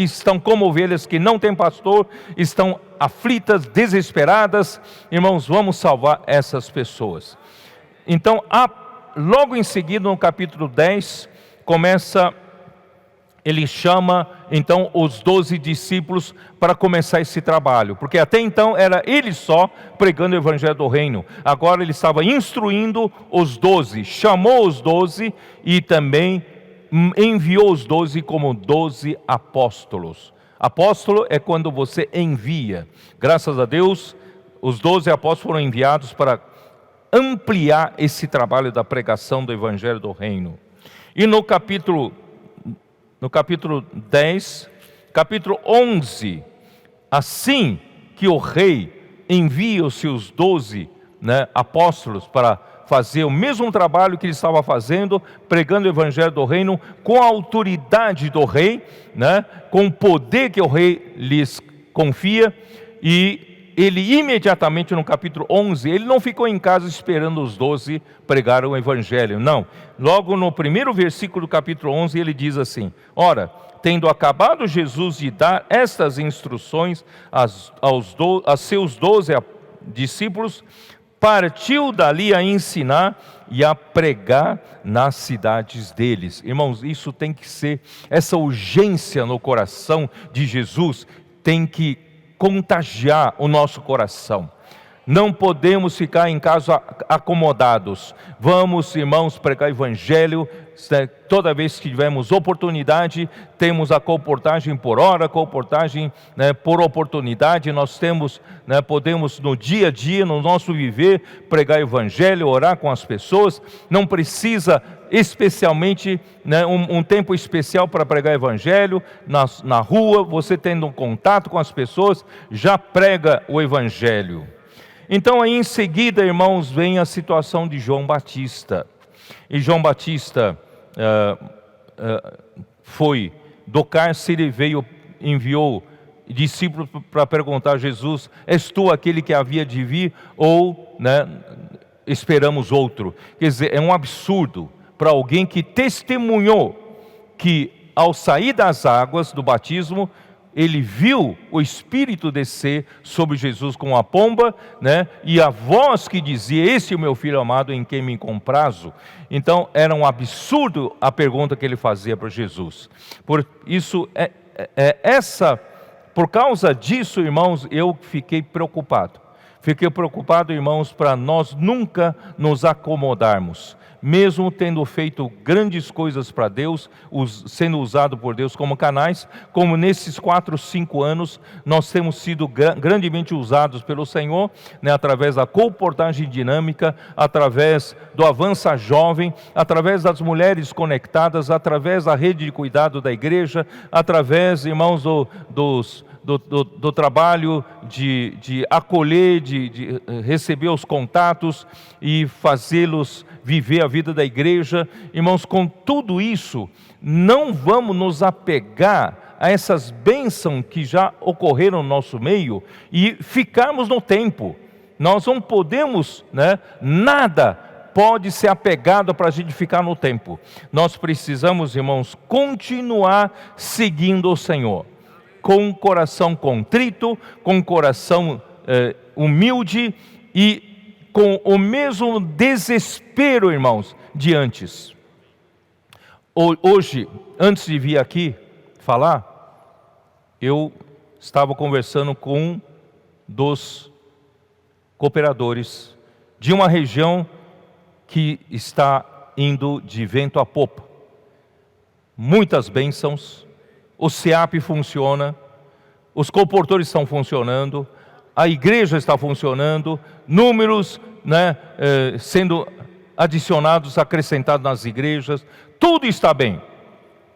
estão como ovelhas que não têm pastor, estão aflitas, desesperadas. Irmãos, vamos salvar essas pessoas. Então, logo em seguida, no capítulo 10, ele chama então os 12 discípulos para começar esse trabalho, porque até então era ele só pregando o evangelho do reino. Agora ele estava instruindo os 12, chamou os 12 e também enviou os 12 como 12 apóstolos. Apóstolo é quando você envia. Graças a Deus, os 12 apóstolos foram enviados para ampliar esse trabalho da pregação do evangelho do reino. E no capítulo 10, capítulo 11, assim que o rei envia os seus 12, né, apóstolos para fazer o mesmo trabalho que ele estava fazendo, pregando o evangelho do reino, com a autoridade do rei, né, com o poder que o rei lhes confia, e ele imediatamente no capítulo 11, ele não ficou em casa esperando os 12 pregar o evangelho, não. Logo no primeiro versículo do capítulo 11 ele diz assim: ora, tendo acabado Jesus de dar estas instruções a seus 12 discípulos, partiu dali a ensinar e a pregar nas cidades deles. Irmãos, isso tem que ser, essa urgência no coração de Jesus tem que contagiar o nosso coração. Não podemos ficar em casa acomodados. Vamos, irmãos, pregar o evangelho. Toda vez que tivermos oportunidade, temos a colportagem por hora, colportagem, né, por oportunidade. Nós temos, né, podemos no dia a dia, no nosso viver, pregar o evangelho, orar com as pessoas. Não precisa especialmente, né, um tempo especial para pregar o evangelho. Na rua, você tendo um contato com as pessoas, já prega o evangelho. Então aí em seguida, irmãos, vem a situação de João Batista. E João Batista foi do cárcere, enviou discípulos para perguntar a Jesus: és tu aquele que havia de vir, ou, né, esperamos outro? Quer dizer, é um absurdo para alguém que testemunhou que ao sair das águas do batismo, ele viu o Espírito descer sobre Jesus com a pomba, né? E a voz que dizia: esse é o meu filho amado em quem me comprazo. Então era um absurdo a pergunta que ele fazia para Jesus. Por causa disso, irmãos, eu fiquei preocupado. Fiquei preocupado, irmãos, para nós nunca nos acomodarmos. Mesmo tendo feito grandes coisas para Deus, sendo usado por Deus como canais, como nesses 4, 5 anos, nós temos sido grandemente usados pelo Senhor, né, através da colportagem dinâmica, através do Avança Jovem, através das mulheres conectadas, através da rede de cuidado da igreja, através, irmãos, do trabalho de acolher, de receber os contatos e fazê-los viver a vida da igreja. Irmãos, com tudo isso, não vamos nos apegar a essas bênçãos que já ocorreram no nosso meio e ficarmos no tempo. Nós não podemos, né, nada pode ser apegado para a gente ficar no tempo. Nós precisamos, irmãos, continuar seguindo o Senhor, com o coração contrito, com o coração humilde e com o mesmo desespero, irmãos, de antes. Hoje, antes de vir aqui falar, eu estava conversando com um dos cooperadores de uma região que está indo de vento a popa. Muitas bênçãos, o SEAP funciona, os colportores estão funcionando, a igreja está funcionando, números, né, sendo adicionados, acrescentados nas igrejas, tudo está bem.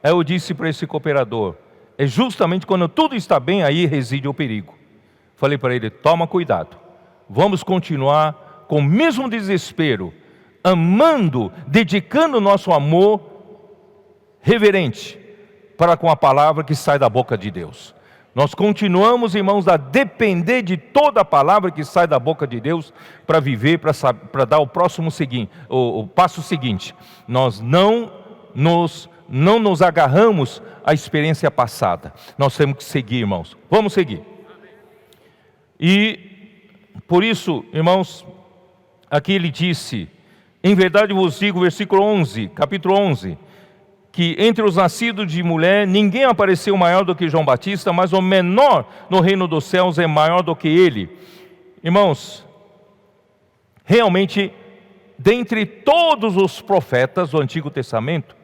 Aí eu disse para esse cooperador: é justamente quando tudo está bem, aí reside o perigo. Falei para ele: toma cuidado, vamos continuar com o mesmo desespero, amando, dedicando nosso amor reverente para com a palavra que sai da boca de Deus. Nós continuamos, irmãos, a depender de toda a palavra que sai da boca de Deus para viver, para dar o passo seguinte. Nós não nos agarramos à experiência passada. Nós temos que seguir, irmãos. Vamos seguir. E por isso, irmãos, aqui ele disse: em verdade vos digo, versículo 11, capítulo 11, que entre os nascidos de mulher, ninguém apareceu maior do que João Batista, mas o menor no reino dos céus é maior do que ele. Irmãos, realmente, dentre todos os profetas do Antigo Testamento,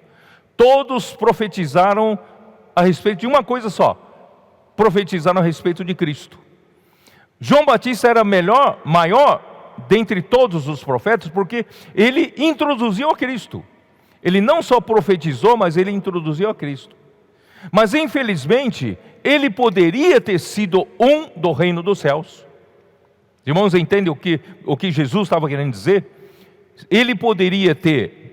todos profetizaram a respeito de uma coisa só: profetizaram a respeito de Cristo. João Batista era maior dentre todos os profetas, porque ele introduziu a Cristo. Ele não só profetizou, mas ele introduziu a Cristo. Mas infelizmente, ele poderia ter sido um do reino dos céus. Irmãos, entendem o que Jesus estava querendo dizer? Ele poderia ter,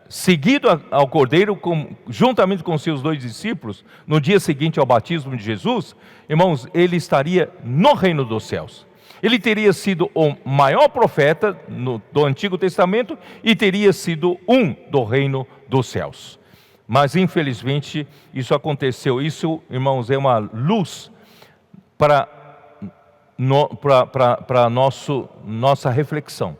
seguido ao Cordeiro, juntamente com seus 2 discípulos, no dia seguinte ao batismo de Jesus. Irmãos, ele estaria no reino dos céus. Ele teria sido o maior profeta do Antigo Testamento e teria sido um do reino dos céus. Mas infelizmente isso aconteceu. Isso, irmãos, é uma luz para nossa reflexão,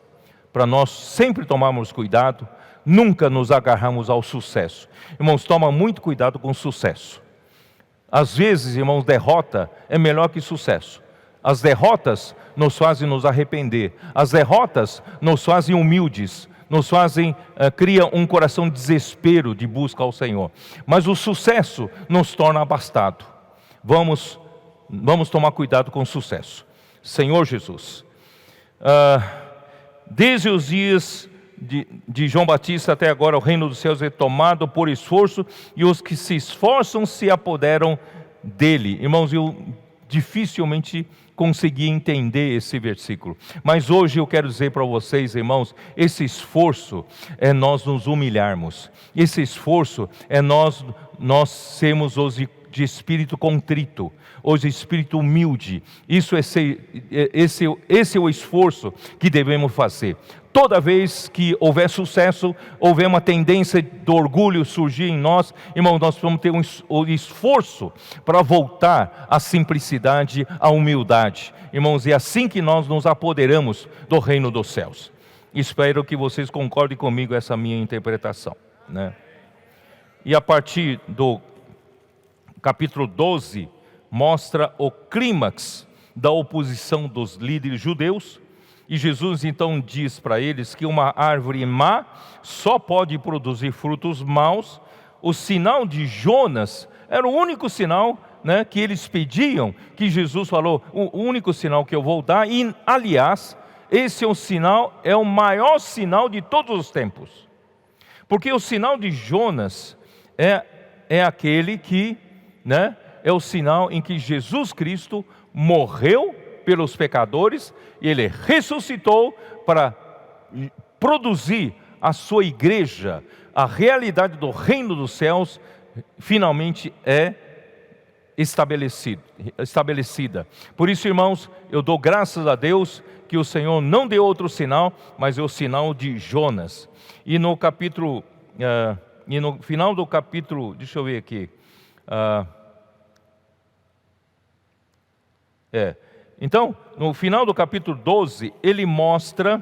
para nós sempre tomarmos cuidado, nunca nos agarrarmos ao sucesso. Irmãos, toma muito cuidado com o sucesso. Às vezes, irmãos, derrota é melhor que sucesso. As derrotas nos fazem nos arrepender. As derrotas nos fazem humildes, criam um coração de desespero, de busca ao Senhor. Mas o sucesso nos torna abastado. Vamos tomar cuidado com o sucesso. Senhor Jesus, desde os dias de João Batista até agora, o reino dos céus é tomado por esforço, e os que se esforçam se apoderam dele. Irmãos, eu dificilmente consegui entender esse versículo, mas hoje eu quero dizer para vocês, irmãos, esse esforço é nós nos humilharmos, esse esforço é nós sermos os de espírito contrito, os de espírito humilde. Esse é o esforço que devemos fazer. Toda vez que houver sucesso, houver uma tendência do orgulho surgir em nós, irmãos, nós vamos ter um esforço para voltar à simplicidade, à humildade. Irmãos, é assim que nós nos apoderamos do reino dos céus. Espero que vocês concordem comigo essa minha interpretação, E a partir do capítulo 12, mostra o clímax da oposição dos líderes judeus. E Jesus então diz para eles que uma árvore má só pode produzir frutos maus. O sinal de Jonas era o único sinal, que eles pediam, que Jesus falou: o único sinal que eu vou dar. E aliás, esse é o maior sinal de todos os tempos, porque o sinal de Jonas é aquele que, é o sinal em que Jesus Cristo morreu pelos pecadores, e ele ressuscitou para produzir a sua igreja. A realidade do reino dos céus finalmente é estabelecida. Por isso, irmãos, eu dou graças a Deus que o Senhor não deu outro sinal, mas é o sinal de Jonas. E no final do capítulo, deixa eu ver aqui, então, no final do capítulo 12, ele mostra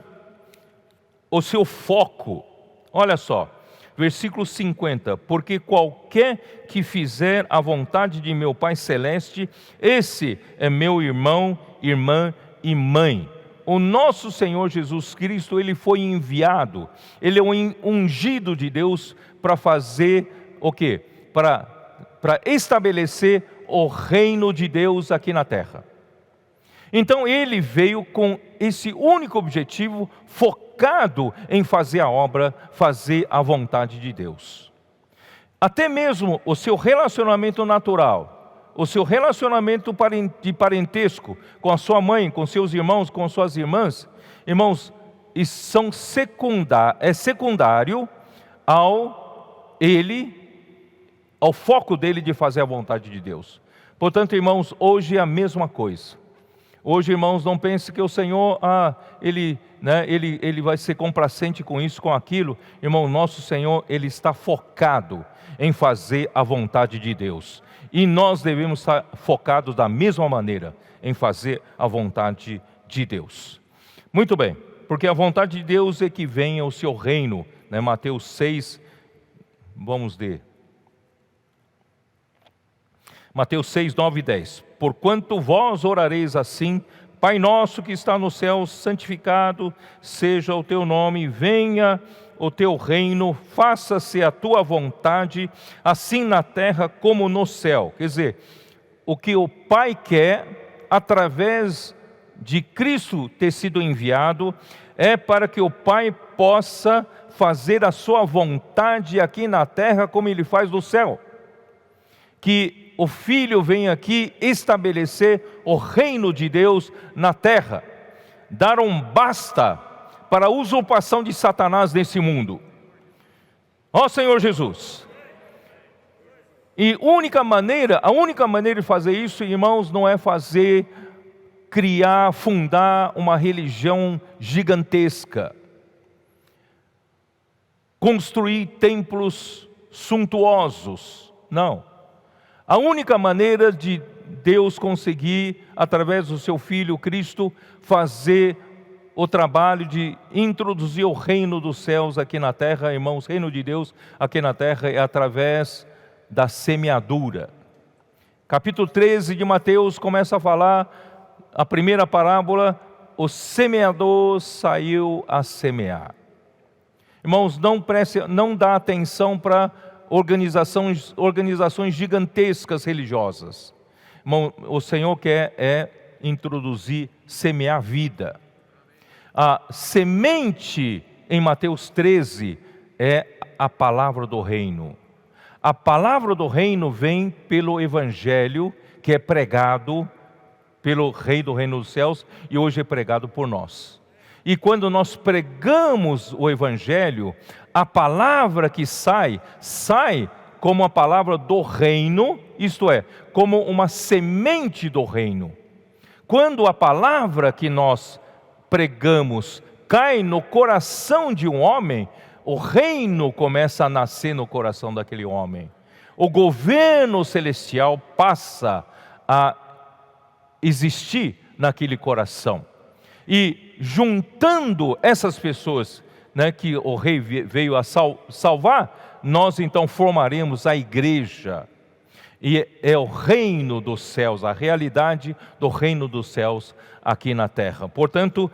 o seu foco. Olha só, versículo 50: porque qualquer que fizer a vontade de meu Pai Celeste, esse é meu irmão, irmã e mãe. O nosso Senhor Jesus Cristo, ele foi enviado, ele é o ungido de Deus para fazer o quê? Para estabelecer o reino de Deus aqui na terra. Então ele veio com esse único objetivo, focado em fazer a obra, fazer a vontade de Deus. Até mesmo o seu relacionamento natural, o seu relacionamento de parentesco com a sua mãe, com seus irmãos, com suas irmãs, irmãos, é secundário ao foco dele de fazer a vontade de Deus. Portanto, irmãos, hoje é a mesma coisa. Hoje, irmãos, não pense que o Senhor, Ele vai ser complacente com isso, com aquilo. Irmão, nosso Senhor, Ele está focado em fazer a vontade de Deus. E nós devemos estar focados da mesma maneira em fazer a vontade de Deus. Muito bem, porque a vontade de Deus é que venha o seu reino. Mateus 6, vamos ler. Mateus 6, 9 e 10. Porquanto vós orareis assim: Pai nosso que está no céu, santificado seja o teu nome, venha o teu reino, faça-se a tua vontade, assim na terra como no céu. Quer dizer, o que o Pai quer, através de Cristo ter sido enviado, é para que o Pai possa fazer a sua vontade aqui na terra como Ele faz no céu. Que o Filho vem aqui estabelecer o reino de Deus na terra, dar um basta para a usurpação de Satanás nesse mundo. Ó Senhor Jesus! E a única maneira de fazer isso, irmãos, não é fundar uma religião gigantesca, construir templos suntuosos, não. A única maneira de Deus conseguir, através do seu Filho Cristo, fazer o trabalho de introduzir o reino dos céus aqui na terra, irmãos, o reino de Deus aqui na terra é através da semeadura. Capítulo 13 de Mateus começa a falar, a primeira parábola, o semeador saiu a semear. Irmãos, não dá atenção para organizações gigantescas religiosas. Irmão, o Senhor quer introduzir, semear vida. A semente em Mateus 13 é a palavra do reino. A palavra do reino vem pelo Evangelho, que é pregado pelo Rei do Reino dos Céus e hoje é pregado por nós. E quando nós pregamos o Evangelho, a palavra que sai como a palavra do reino, isto é, como uma semente do reino. Quando a palavra que nós pregamos cai no coração de um homem, o reino começa a nascer no coração daquele homem. O governo celestial passa a existir naquele coração. E juntando essas pessoas, que o rei veio a salvar, nós então formaremos a igreja. E é o reino dos céus, a realidade do reino dos céus aqui na terra. Portanto,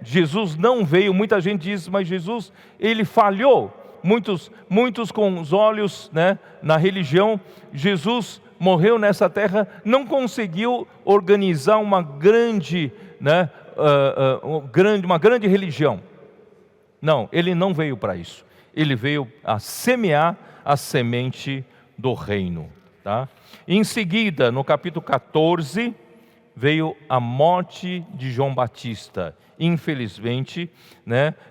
Jesus não veio, muita gente diz, mas Jesus, ele falhou. Muitos com os olhos na religião, Jesus morreu nessa terra, não conseguiu organizar uma grande religião. Não, ele não veio para isso. Ele veio a semear a semente do reino. Tá? Em seguida, no capítulo 14, veio a morte de João Batista. Infelizmente,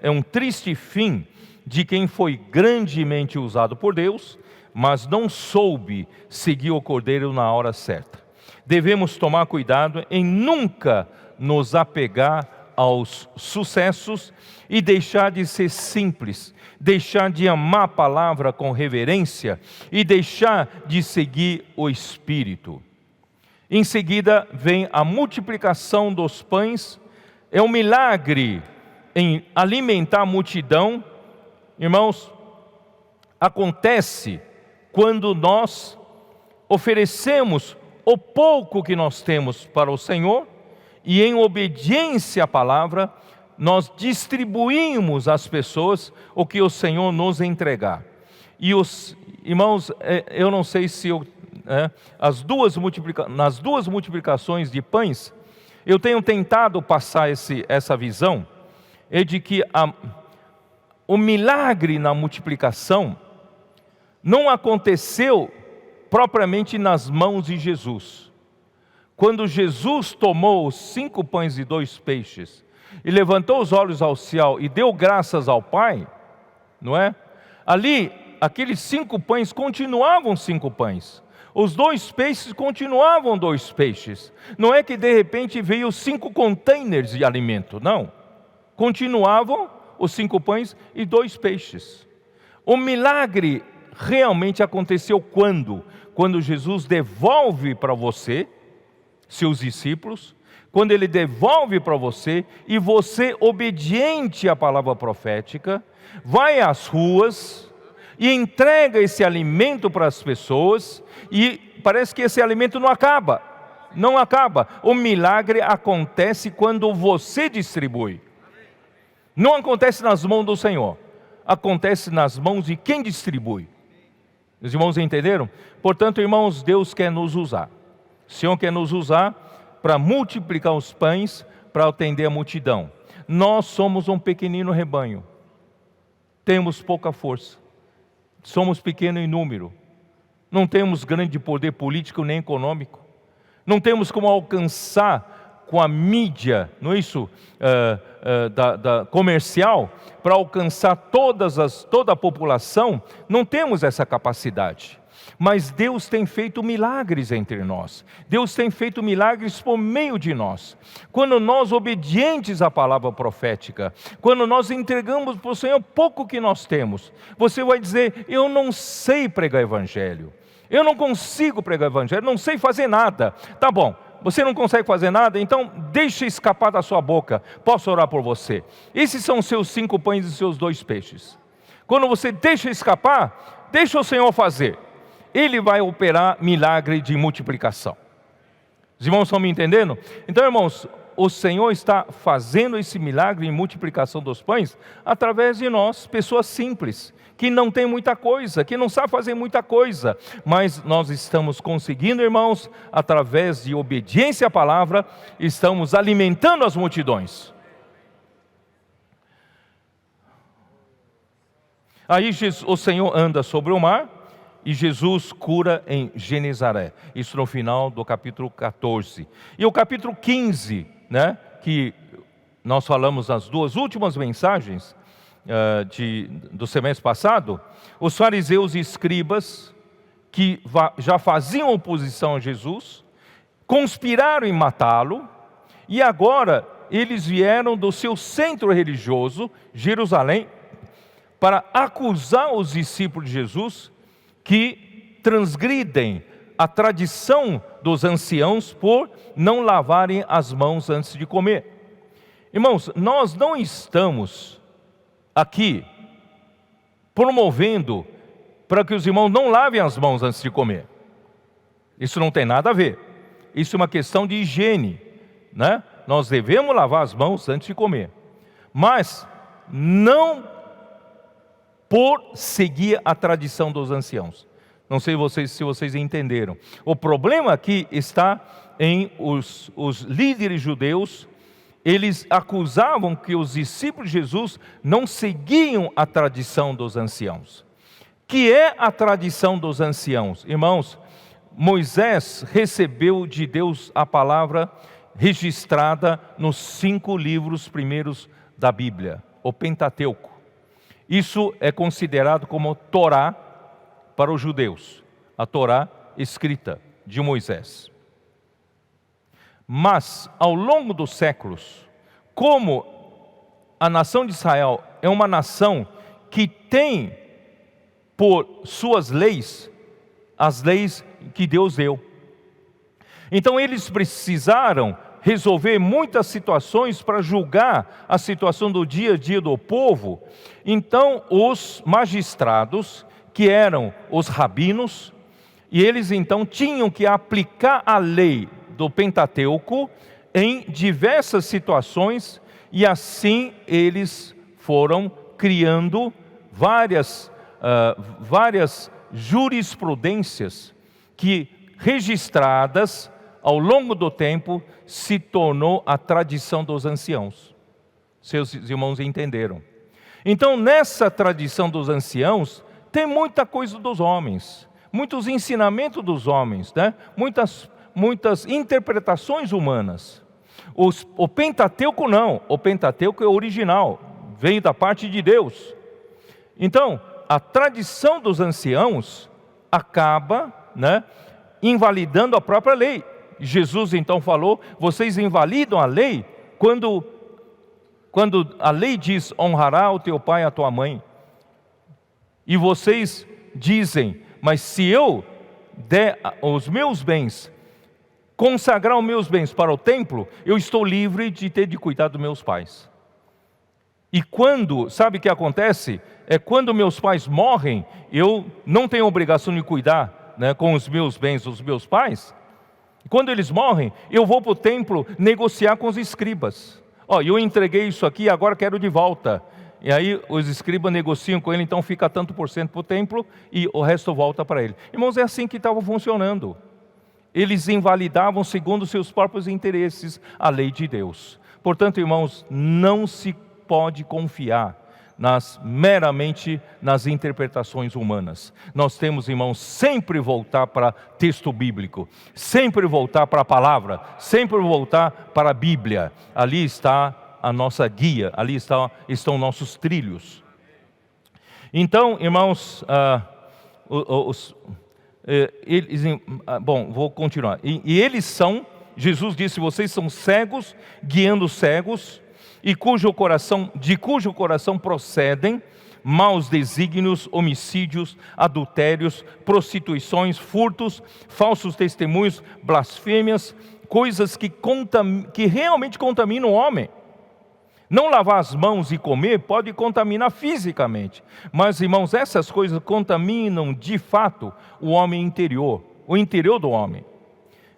é um triste fim de quem foi grandemente usado por Deus, mas não soube seguir o Cordeiro na hora certa. Devemos tomar cuidado em nunca nos apegar aos sucessos e deixar de ser simples, deixar de amar a palavra com reverência e deixar de seguir o Espírito. Em seguida vem a multiplicação dos pães, é um milagre em alimentar a multidão. Irmãos, acontece quando nós oferecemos o pouco que nós temos para o Senhor e em obediência à palavra, nós distribuímos às pessoas o que o Senhor nos entregar. E os irmãos, eu não sei se nas duas multiplicações de pães, eu tenho tentado passar essa visão, é de que o milagre na multiplicação não aconteceu propriamente nas mãos de Jesus. Quando Jesus tomou os 5 pães e 2 peixes e levantou os olhos ao céu e deu graças ao Pai, não é? Ali aqueles 5 pães continuavam 5 pães. Os 2 peixes continuavam 2 peixes. Não é que de repente veio 5 containers de alimento, não. Continuavam os 5 pães e 2 peixes. O milagre realmente aconteceu quando? Quando Jesus devolve para você, seus discípulos, quando Ele devolve para você, e você, obediente à palavra profética, vai às ruas e entrega esse alimento para as pessoas, e parece que esse alimento não acaba. Não acaba. O milagre acontece quando você distribui. Não acontece nas mãos do Senhor. Acontece nas mãos de quem distribui. Os irmãos entenderam? Portanto, irmãos, Deus quer nos usar. O Senhor quer nos usar para multiplicar os pães, para atender a multidão. Nós somos um pequenino rebanho. Temos pouca força. Somos pequenos em número. Não temos grande poder político nem econômico. Não temos como alcançar com a mídia, não é isso, comercial, para alcançar toda a população. Não temos essa capacidade. Mas Deus tem feito milagres entre nós. Deus tem feito milagres por meio de nós. Quando nós, obedientes à palavra profética, quando nós entregamos para o Senhor pouco que nós temos, você vai dizer: eu não sei pregar evangelho. Eu não consigo pregar evangelho, não sei fazer nada. Tá bom, você não consegue fazer nada, então deixe escapar da sua boca. Posso orar por você? Esses são os seus 5 pães e seus 2 peixes. Quando você deixa escapar, deixa o Senhor fazer. Ele vai operar milagre de multiplicação. Os irmãos estão me entendendo? Então, irmãos, o Senhor está fazendo esse milagre de multiplicação dos pães através de nós, pessoas simples, que não tem muita coisa, que não sabe fazer muita coisa, mas nós estamos conseguindo, irmãos, através de obediência à palavra, estamos alimentando as multidões. Aí o Senhor anda sobre o mar, e Jesus cura em Genezaré. Isso no final do capítulo 14. E o capítulo 15, que nós falamos nas 2 últimas mensagens do semestre passado, os fariseus e escribas, que já faziam oposição a Jesus, conspiraram em matá-lo, e agora eles vieram do seu centro religioso, Jerusalém, para acusar os discípulos de Jesus, que transgridem a tradição dos anciãos por não lavarem as mãos antes de comer. Irmãos, nós não estamos aqui promovendo para que os irmãos não lavem as mãos antes de comer. Isso não tem nada a ver. Isso é uma questão de higiene, Nós devemos lavar as mãos antes de comer, mas não por seguir a tradição dos anciãos. Não sei se vocês entenderam. O problema aqui está em os líderes judeus. Eles acusavam que os discípulos de Jesus não seguiam a tradição dos anciãos. Que é a tradição dos anciãos? Irmãos, Moisés recebeu de Deus a palavra registrada nos 5 livros primeiros da Bíblia, o Pentateuco. Isso é considerado como Torá para os judeus, a Torá escrita de Moisés. Mas, ao longo dos séculos, como a nação de Israel é uma nação que tem por suas leis, as leis que Deus deu. Então eles precisaram resolver muitas situações para julgar a situação do dia a dia do povo. Então os magistrados, que eram os rabinos, e eles então tinham que aplicar a lei do Pentateuco em diversas situações, e assim eles foram criando várias jurisprudências que, registradas ao longo do tempo, se tornou a tradição dos anciãos. Seus irmãos entenderam. Então, nessa tradição dos anciãos, tem muita coisa dos homens, muitos ensinamentos dos homens, muitas interpretações humanas. O Pentateuco não, o Pentateuco é original, veio da parte de Deus. Então, a tradição dos anciãos acaba, né, invalidando a própria lei. Jesus então falou: vocês invalidam a lei quando a lei diz: honrará o teu pai e a tua mãe. E vocês dizem: mas se eu der os meus bens, consagrar os meus bens para o templo, eu estou livre de ter de cuidar dos meus pais. E sabe o que acontece? É quando meus pais morrem, eu não tenho obrigação de cuidar, né, com os meus bens dos meus pais. Quando eles morrem, eu vou para o templo negociar com os escribas. Eu entreguei isso aqui, agora quero de volta. E aí os escribas negociam com ele, então fica tanto por cento para o templo e o resto volta para ele. Irmãos, é assim que estava funcionando. Eles invalidavam, segundo seus próprios interesses, a lei de Deus. Portanto, irmãos, não se pode confiar meramente nas interpretações humanas. Nós temos, irmãos, sempre voltar para texto bíblico, sempre voltar para a palavra, sempre voltar para a Bíblia. Ali está a nossa guia, ali estão nossos trilhos. Então, irmãos, vou continuar. E eles são, Jesus disse: vocês são cegos, guiando cegos, e de cujo coração procedem maus desígnios, homicídios, adultérios, prostituições, furtos, falsos testemunhos, blasfêmias, coisas que realmente contaminam o homem. Não lavar as mãos e comer pode contaminar fisicamente, mas, irmãos, essas coisas contaminam de fato o homem interior, o interior do homem,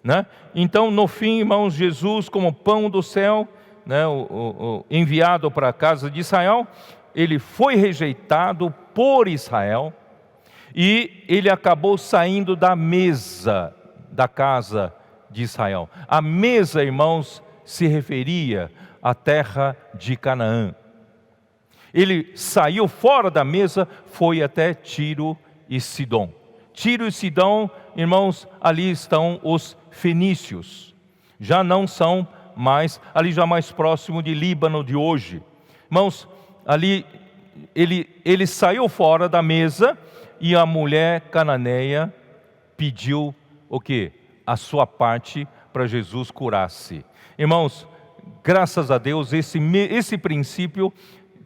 né? Então, no fim, irmãos, Jesus, como pão do céu, né, enviado para a casa de Israel, ele foi rejeitado por Israel e ele acabou saindo da mesa da casa de Israel. A mesa, irmãos, se referia à terra de Canaã. Ele saiu fora da mesa, foi até Tiro e Sidom. Tiro e Sidom, irmãos, ali estão os fenícios. Já não são mais, ali já mais próximo de Líbano de hoje. Irmãos, ali ele saiu fora da mesa e a mulher cananeia pediu o quê? A sua parte para Jesus curar-se. Irmãos, graças a Deus, esse princípio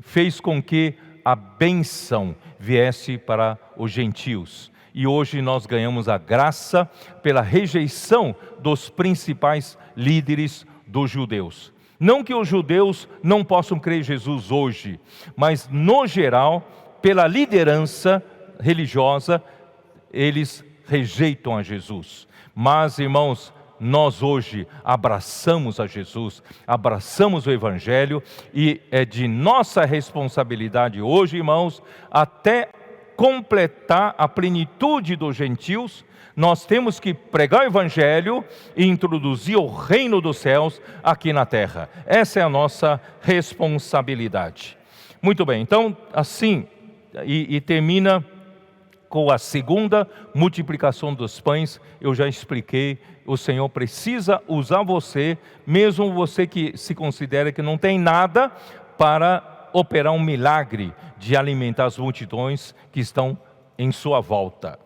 fez com que a bênção viesse para os gentios. E hoje nós ganhamos a graça pela rejeição dos principais líderes dos judeus. Não que os judeus não possam crer em Jesus hoje, mas no geral, pela liderança religiosa, eles rejeitam a Jesus. Mas, irmãos, nós hoje abraçamos a Jesus, abraçamos o Evangelho, e é de nossa responsabilidade hoje, irmãos, até completar a plenitude dos gentios, nós temos que pregar o Evangelho e introduzir o reino dos céus aqui na terra. Essa é a nossa responsabilidade. Muito bem, então assim, e termina com a segunda multiplicação dos pães. Eu já expliquei, o Senhor precisa usar você, mesmo você que se considera que não tem nada, para operar um milagre de alimentar as multidões que estão em sua volta.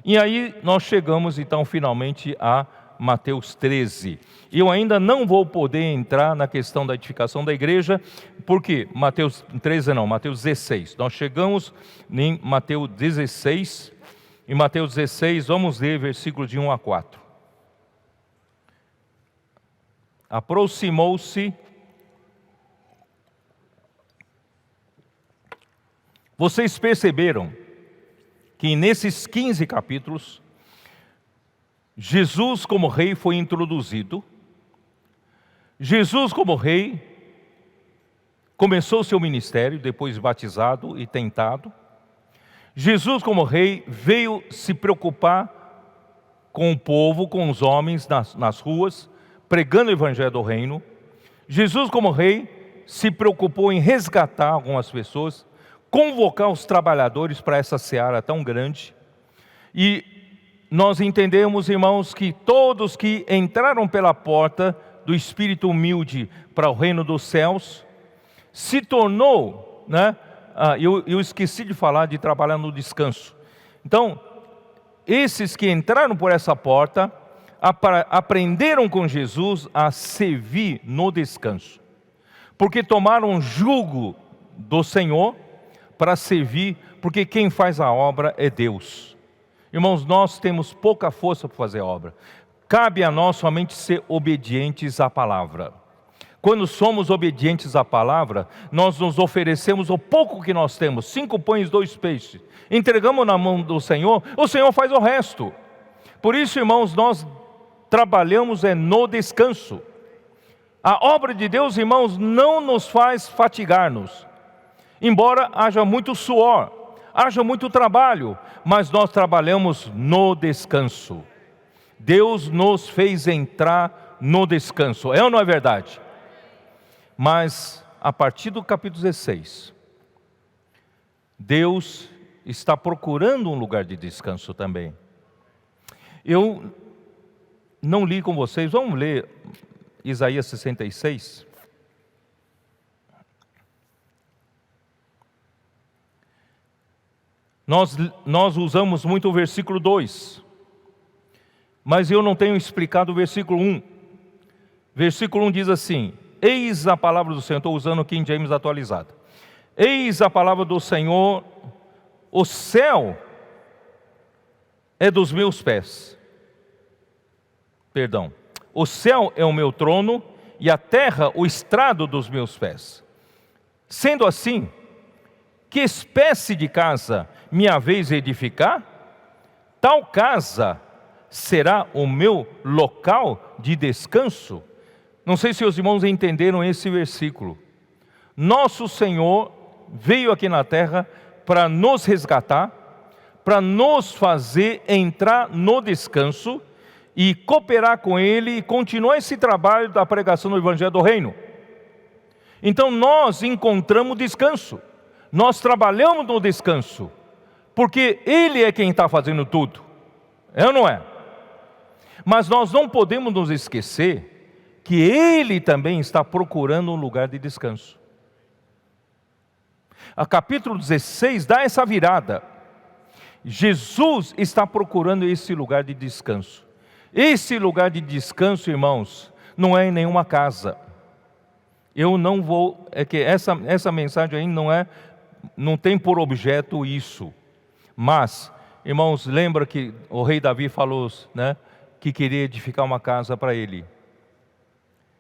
E aí nós chegamos então finalmente a Mateus 13. Eu ainda não vou poder entrar na questão da edificação da igreja, porque Mateus 16. Nós chegamos em Mateus 16. Em Mateus 16, vamos ler versículos de 1 a 4. Aproximou-se. Vocês perceberam que nesses 15 capítulos, Jesus como rei foi introduzido. Jesus como rei começou seu ministério, depois batizado e tentado. Jesus como rei veio se preocupar com o povo, com os homens nas ruas, pregando o evangelho do reino. Jesus como rei se preocupou em resgatar algumas pessoas, convocar os trabalhadores para essa seara tão grande. E nós entendemos, irmãos, que todos que entraram pela porta do espírito humilde para o reino dos céus, se tornou, né, Eu esqueci de falar de trabalhar no descanso. Então, esses que entraram por essa porta, aprenderam com Jesus a servir no descanso. Porque tomaram jugo do Senhor para servir, porque quem faz a obra é Deus. Irmãos, nós temos pouca força para fazer a obra. Cabe a nós somente ser obedientes à palavra. Quando somos obedientes à palavra, nós nos oferecemos o pouco que nós temos, 5 pães, 2 peixes. Entregamos na mão do Senhor, o Senhor faz o resto. Por isso, irmãos, nós trabalhamos no descanso. A obra de Deus, irmãos, não nos faz fatigar-nos. Embora haja muito suor, haja muito trabalho, mas nós trabalhamos no descanso. Deus nos fez entrar no descanso, é ou não é verdade? Mas a partir do capítulo 16, Deus está procurando um lugar de descanso também. Eu não li com vocês, vamos ler Isaías 66. Nós usamos muito o versículo 2, mas eu não tenho explicado o versículo 1. Versículo 1 diz assim: eis a palavra do Senhor, estou usando o King James atualizado. Eis a palavra do Senhor, o céu é dos meus pés. Perdão, o céu é o meu trono e a terra o estrado dos meus pés. Sendo assim, que espécie de casa me haveis edificar? Tal casa será o meu local de descanso. Não sei se os irmãos entenderam esse versículo. Nosso Senhor veio aqui na terra para nos resgatar, para nos fazer entrar no descanso e cooperar com Ele e continuar esse trabalho da pregação do Evangelho do Reino. Então nós encontramos descanso, nós trabalhamos no descanso, porque Ele é quem está fazendo tudo, é ou não é? Mas nós não podemos nos esquecer que Ele também está procurando um lugar de descanso. A capítulo 16 dá essa virada. Jesus está procurando esse lugar de descanso. Esse lugar de descanso, irmãos, não é em nenhuma casa. Eu não vou, é que essa mensagem aí não tem por objeto isso. Mas, irmãos, lembra que o rei Davi falou, né, que queria edificar uma casa para ele.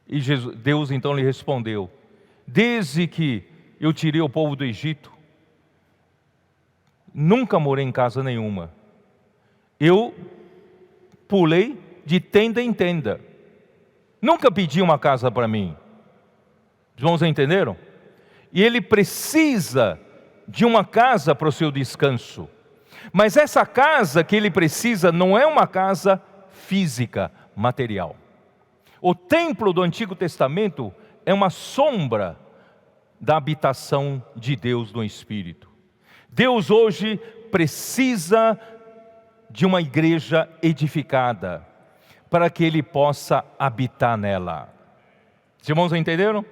E Deus então lhe respondeu: desde que eu tirei o povo do Egito, nunca morei em casa nenhuma. Eu pulei de tenda em tenda. Nunca pedi uma casa para mim. Os irmãos entenderam? E ele precisa de uma casa para o seu descanso. Mas essa casa que ele precisa não é uma casa física, material. O templo do Antigo Testamento é uma sombra da habitação de Deus no Espírito. Deus hoje precisa de uma igreja edificada para que Ele possa habitar nela. Os irmãos entenderam?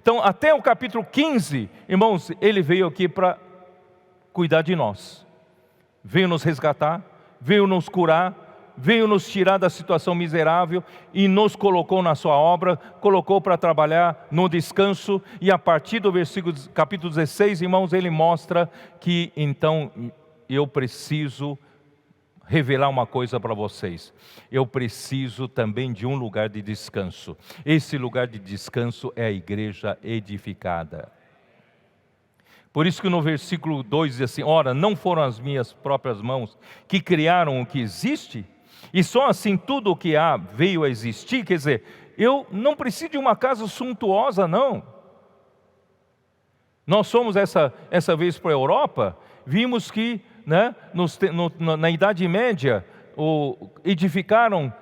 Então, até o capítulo 15, irmãos, Ele veio aqui para cuidar de nós. Veio nos resgatar, veio nos curar, veio nos tirar da situação miserável e nos colocou na sua obra, colocou para trabalhar no descanso. E a partir do capítulo 16, irmãos, ele mostra que então eu preciso revelar uma coisa para vocês. Eu preciso também de um lugar de descanso. Esse lugar de descanso é a igreja edificada. Por isso que no versículo 2 diz assim: ora, não foram as minhas próprias mãos que criaram o que existe? E só assim tudo o que há veio a existir? Quer dizer, eu não preciso de uma casa suntuosa, não. Nós fomos essa vez para a Europa, vimos que, né, na Idade Média, edificaram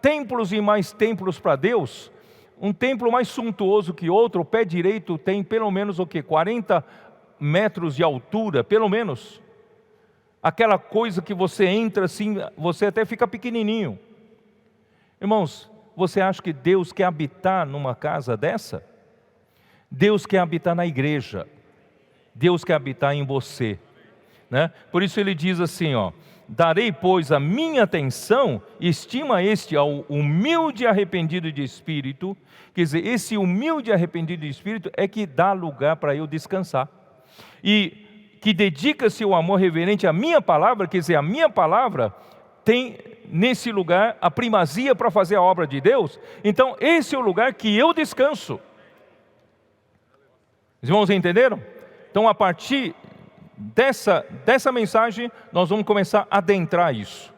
templos e mais templos para Deus. Um templo mais suntuoso que outro, o pé direito tem pelo menos 40 metros de altura, pelo menos. Aquela coisa que você entra assim, você até fica pequenininho. Irmãos, você acha que Deus quer habitar numa casa dessa? Deus quer habitar na igreja. Deus quer habitar em você, né? Por isso ele diz assim, ó: darei, pois, a minha atenção, estima este ao humilde e arrependido de espírito. Quer dizer, esse humilde e arrependido de espírito é que dá lugar para eu descansar. E que dedica-se ao amor reverente à minha palavra, quer dizer, a minha palavra tem nesse lugar a primazia para fazer a obra de Deus. Então esse é o lugar que eu descanso. Os irmãos entenderam? Então a partir dessa mensagem nós vamos começar a adentrar isso,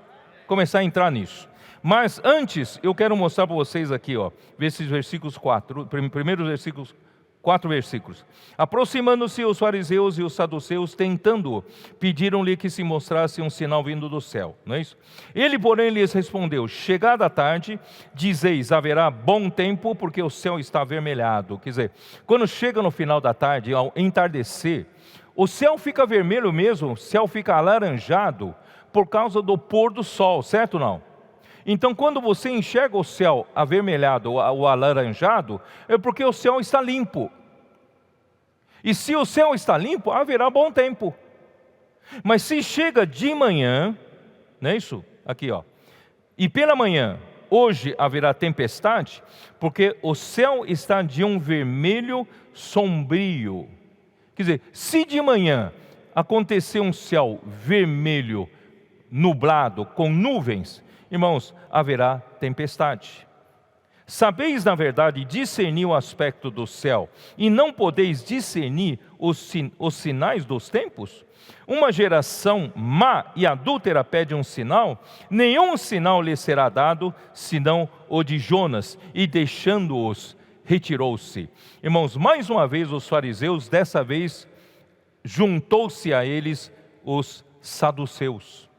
começar a entrar nisso. Mas antes eu quero mostrar para vocês aqui, ó, esses versículos 4, primeiros versículos, 4 versículos. Aproximando-se os fariseus e os saduceus, tentando-o, pediram-lhe que se mostrasse um sinal vindo do céu, não é isso? Ele, porém, lhes respondeu: chegada a tarde, dizeis, haverá bom tempo, porque o céu está avermelhado. Quer dizer, quando chega no final da tarde, ao entardecer, o céu fica vermelho mesmo, o céu fica alaranjado, por causa do pôr do sol, certo ou não? Então quando você enxerga o céu avermelhado ou alaranjado, é porque o céu está limpo. E se o céu está limpo, haverá bom tempo. Mas se chega de manhã, não é isso? Aqui, ó. E pela manhã, hoje haverá tempestade, porque o céu está de um vermelho sombrio. Quer dizer, se de manhã acontecer um céu vermelho, nublado, com nuvens, irmãos, haverá tempestade. Sabeis, na verdade, discernir o aspecto do céu, e não podeis discernir os sinais dos tempos? Uma geração má e adúltera pede um sinal, nenhum sinal lhe será dado, senão o de Jonas, e deixando-os, retirou-se. Irmãos, mais uma vez os fariseus, dessa vez, juntou-se a eles os saduceus.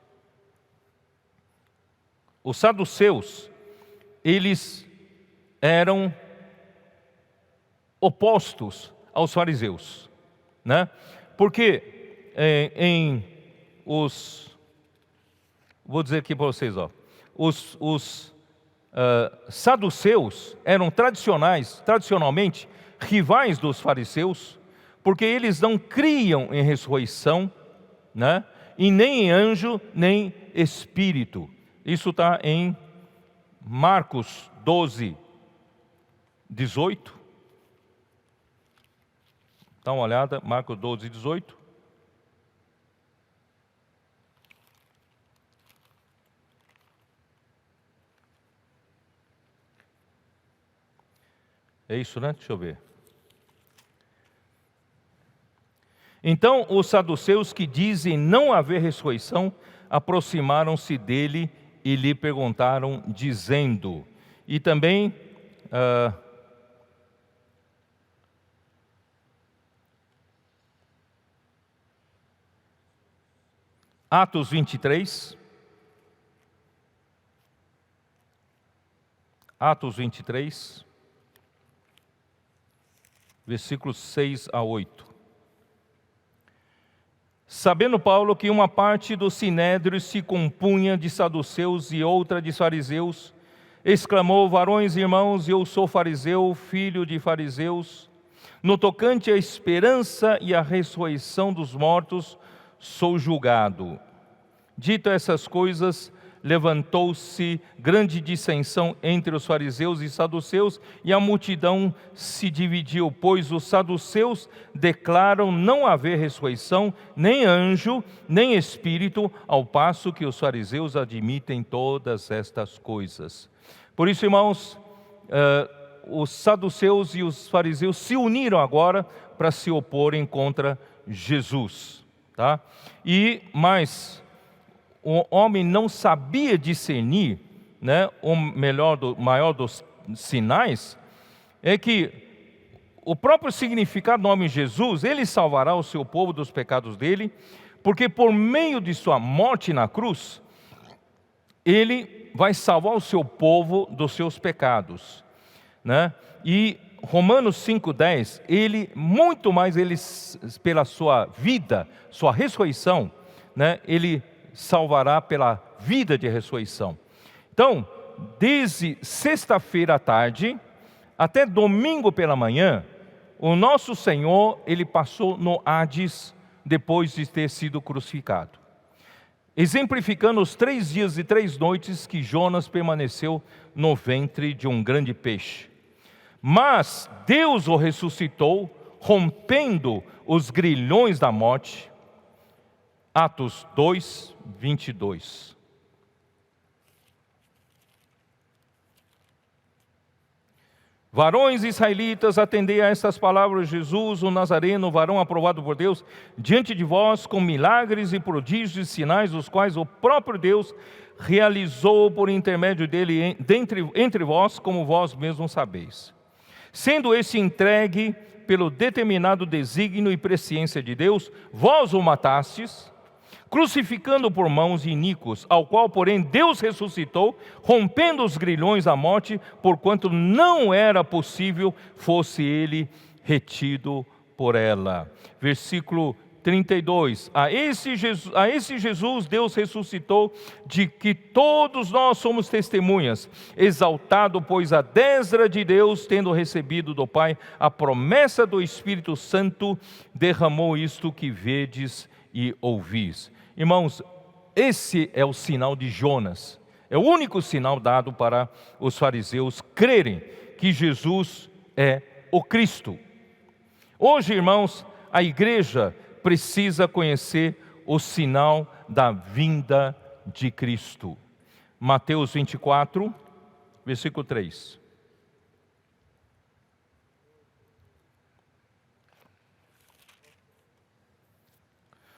Os saduceus, eles eram opostos aos fariseus, né? Porque vou dizer aqui para vocês, ó, os saduceus eram tradicionalmente rivais dos fariseus, porque eles não criam em ressurreição, né? E nem em anjo, nem espírito. Isso está em Marcos 12, 18. Dá uma olhada, Marcos 12, 18. É isso, né? Deixa eu ver. Então os saduceus, que dizem não haver ressurreição, aproximaram-se dele e lhe perguntaram, dizendo, e também Atos 23, versículos 6 a 8. Sabendo Paulo que uma parte do sinédrio se compunha de saduceus e outra de fariseus, exclamou: varões e irmãos, eu sou fariseu, filho de fariseus. No tocante à esperança e à ressurreição dos mortos, sou julgado. Dito essas coisas, levantou-se grande dissensão entre os fariseus e saduceus, e a multidão se dividiu, pois os saduceus declaram não haver ressurreição, nem anjo, nem espírito, ao passo que os fariseus admitem todas estas coisas. Por isso, irmãos, os saduceus e os fariseus se uniram agora para se oporem contra Jesus, tá? E mais, o homem não sabia discernir, né, o maior dos sinais, é que o próprio significado do nome Jesus, ele salvará o seu povo dos pecados dele, porque por meio de sua morte na cruz, ele vai salvar o seu povo dos seus pecados, né? E Romanos 5,10, ele, muito mais, ele, pela sua vida, sua ressurreição, né, ele salvará pela vida de ressurreição. Então, desde sexta-feira à tarde até domingo pela manhã, o nosso Senhor, ele passou no Hades depois de ter sido crucificado, exemplificando os 3 dias e 3 noites que Jonas permaneceu no ventre de um grande peixe. Mas Deus o ressuscitou, rompendo os grilhões da morte. Atos 2, 22. Varões israelitas, atendei a estas palavras: Jesus, o Nazareno, varão aprovado por Deus, diante de vós, com milagres e prodígios e sinais, os quais o próprio Deus realizou por intermédio dele entre vós, como vós mesmos sabeis. Sendo esse entregue pelo determinado desígnio e presciência de Deus, vós o matastes, crucificando por mãos iníquos, ao qual, porém, Deus ressuscitou, rompendo os grilhões da morte, porquanto não era possível fosse ele retido por ela. Versículo 32. A esse Jesus Deus ressuscitou, de que todos nós somos testemunhas, exaltado, pois, à destra de Deus, tendo recebido do Pai a promessa do Espírito Santo, derramou isto que vedes e ouvis. Irmãos, esse é o sinal de Jonas. É o único sinal dado para os fariseus crerem que Jesus é o Cristo. Hoje, irmãos, a igreja precisa conhecer o sinal da vinda de Cristo. Mateus 24, versículo 3.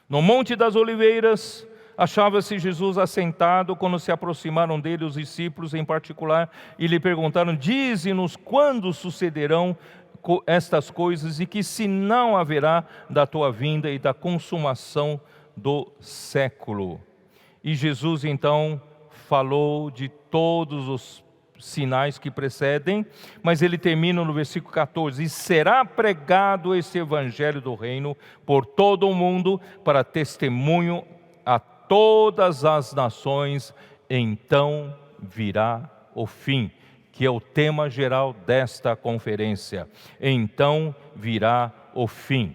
No Monte das Oliveiras, achava-se Jesus assentado, quando se aproximaram dele os discípulos em particular, e lhe perguntaram: dize-nos quando sucederão estas coisas, e que sinal haverá da tua vinda e da consumação do século? E Jesus então falou de todos os sinais que precedem, mas ele termina no versículo 14: e será pregado esse evangelho do reino por todo o mundo, para testemunho a todas as nações, então virá o fim, que é o tema geral desta conferência. Então virá o fim.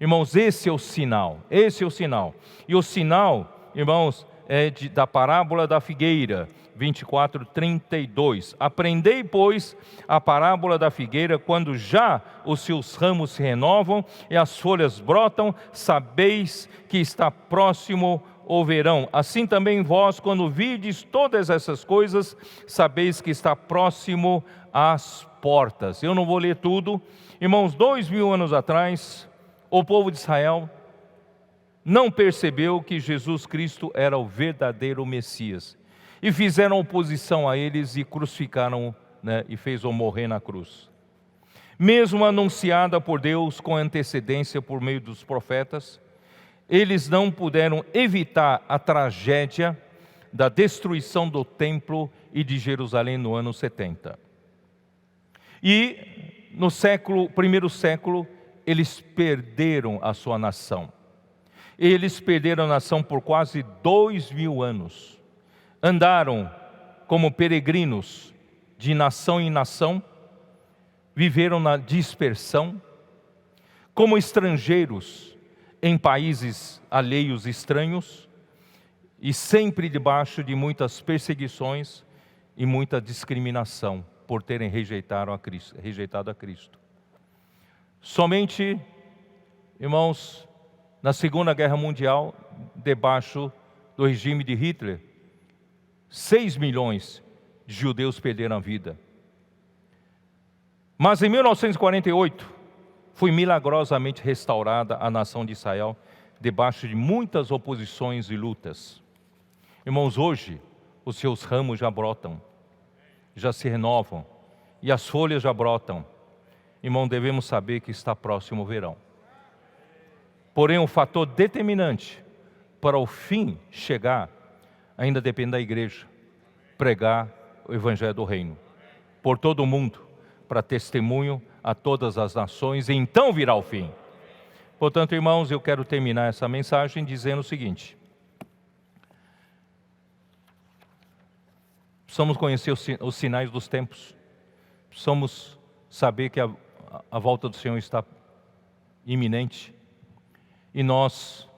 Irmãos, esse é o sinal, e o sinal, irmãos, é da parábola da figueira, 24, 32. Aprendei, pois, a parábola da figueira: quando já os seus ramos se renovam e as folhas brotam, sabeis que está próximo o verão. Assim também vós, quando vides todas essas coisas, sabeis que está próximo às portas. Eu não vou ler tudo. Irmãos, 2000 anos atrás, o povo de Israel não percebeu que Jesus Cristo era o verdadeiro Messias, e fizeram oposição a eles e crucificaram, e fez-o morrer na cruz. Mesmo anunciada por Deus com antecedência por meio dos profetas, eles não puderam evitar a tragédia da destruição do templo e de Jerusalém no ano 70. E no primeiro século, eles perderam a sua nação. Eles perderam a nação por quase 2000 anos. Andaram como peregrinos de nação em nação, viveram na dispersão, como estrangeiros em países alheios estranhos, e sempre debaixo de muitas perseguições e muita discriminação por terem rejeitado a Cristo. Somente, irmãos, na Segunda Guerra Mundial, debaixo do regime de Hitler, 6 milhões de judeus perderam a vida. Mas em 1948, foi milagrosamente restaurada a nação de Israel, debaixo de muitas oposições e lutas. Irmãos, hoje, os seus ramos já brotam, já se renovam, e as folhas já brotam. Irmão, devemos saber que está próximo o verão. Porém, o fator determinante para o fim chegar ainda depende da igreja pregar o evangelho do reino por todo o mundo, para testemunho a todas as nações, e então virá o fim. Portanto, irmãos, eu quero terminar essa mensagem dizendo o seguinte: precisamos conhecer os sinais dos tempos, precisamos saber que a volta do Senhor está iminente e nós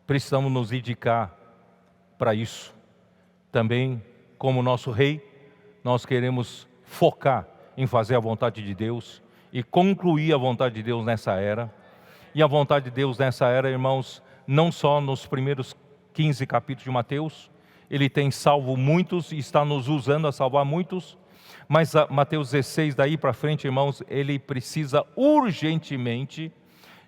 precisamos nos dedicar para isso. Também, como nosso Rei, nós queremos focar em fazer a vontade de Deus e concluir a vontade de Deus nessa era. E a vontade de Deus nessa era, irmãos, não só nos primeiros 15 capítulos de Mateus, Ele tem salvo muitos e está nos usando a salvar muitos, mas Mateus 16 daí para frente, irmãos, Ele precisa urgentemente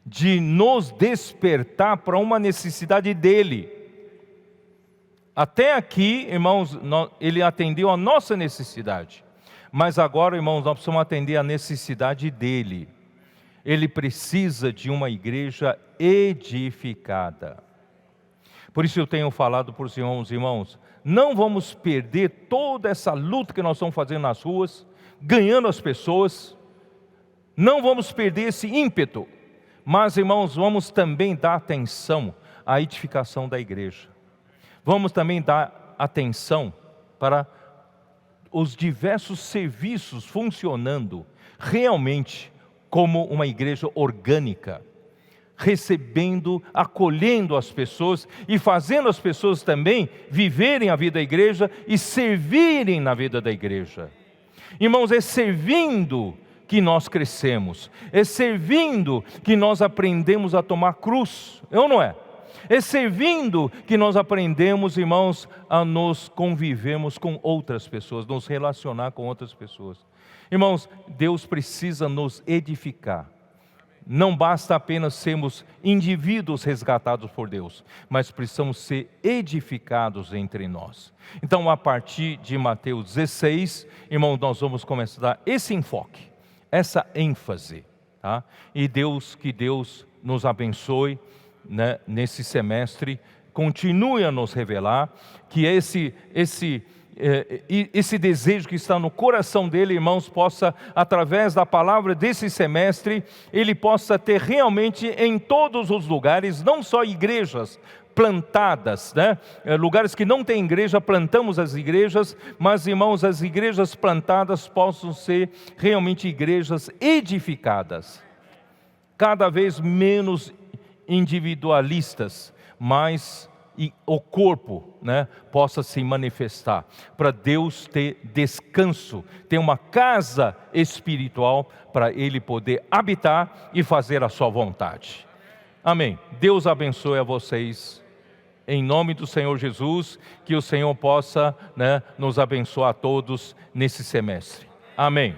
de nos despertar para uma necessidade dEle. Até aqui, irmãos, Ele atendeu a nossa necessidade, mas agora, irmãos, nós precisamos atender a necessidade dEle. Ele precisa de uma igreja edificada. Por isso eu tenho falado para os irmãos, não vamos perder toda essa luta que nós estamos fazendo nas ruas, ganhando as pessoas, não vamos perder esse ímpeto, mas, irmãos, vamos também dar atenção à edificação da igreja. Vamos também dar atenção para os diversos serviços funcionando realmente como uma igreja orgânica, recebendo, acolhendo as pessoas e fazendo as pessoas também viverem a vida da igreja e servirem na vida da igreja. Irmãos, é servindo que nós crescemos, é servindo que nós aprendemos a tomar cruz, é ou não é? É servindo que nós aprendemos, irmãos, a nos convivermos com outras pessoas, nos relacionar com outras pessoas. Irmãos, Deus precisa nos edificar. Não basta apenas sermos indivíduos resgatados por Deus, mas precisamos ser edificados entre nós. Então, a partir de Mateus 16, irmãos, nós vamos começar a dar esse enfoque, essa ênfase, tá? E que Deus nos abençoe, né, nesse semestre, continue a nos revelar que esse desejo que está no coração dele, irmãos, possa, através da palavra desse semestre, ele possa ter realmente em todos os lugares, não só igrejas plantadas, né? Lugares que não tem igreja, plantamos as igrejas, mas, irmãos, as igrejas plantadas possam ser realmente igrejas edificadas, cada vez menos individualistas, mas o corpo, né, possa se manifestar, para Deus ter descanso, ter uma casa espiritual para Ele poder habitar e fazer a sua vontade. Amém. Deus abençoe a vocês, em nome do Senhor Jesus, que o Senhor possa, né, nos abençoar a todos nesse semestre. Amém.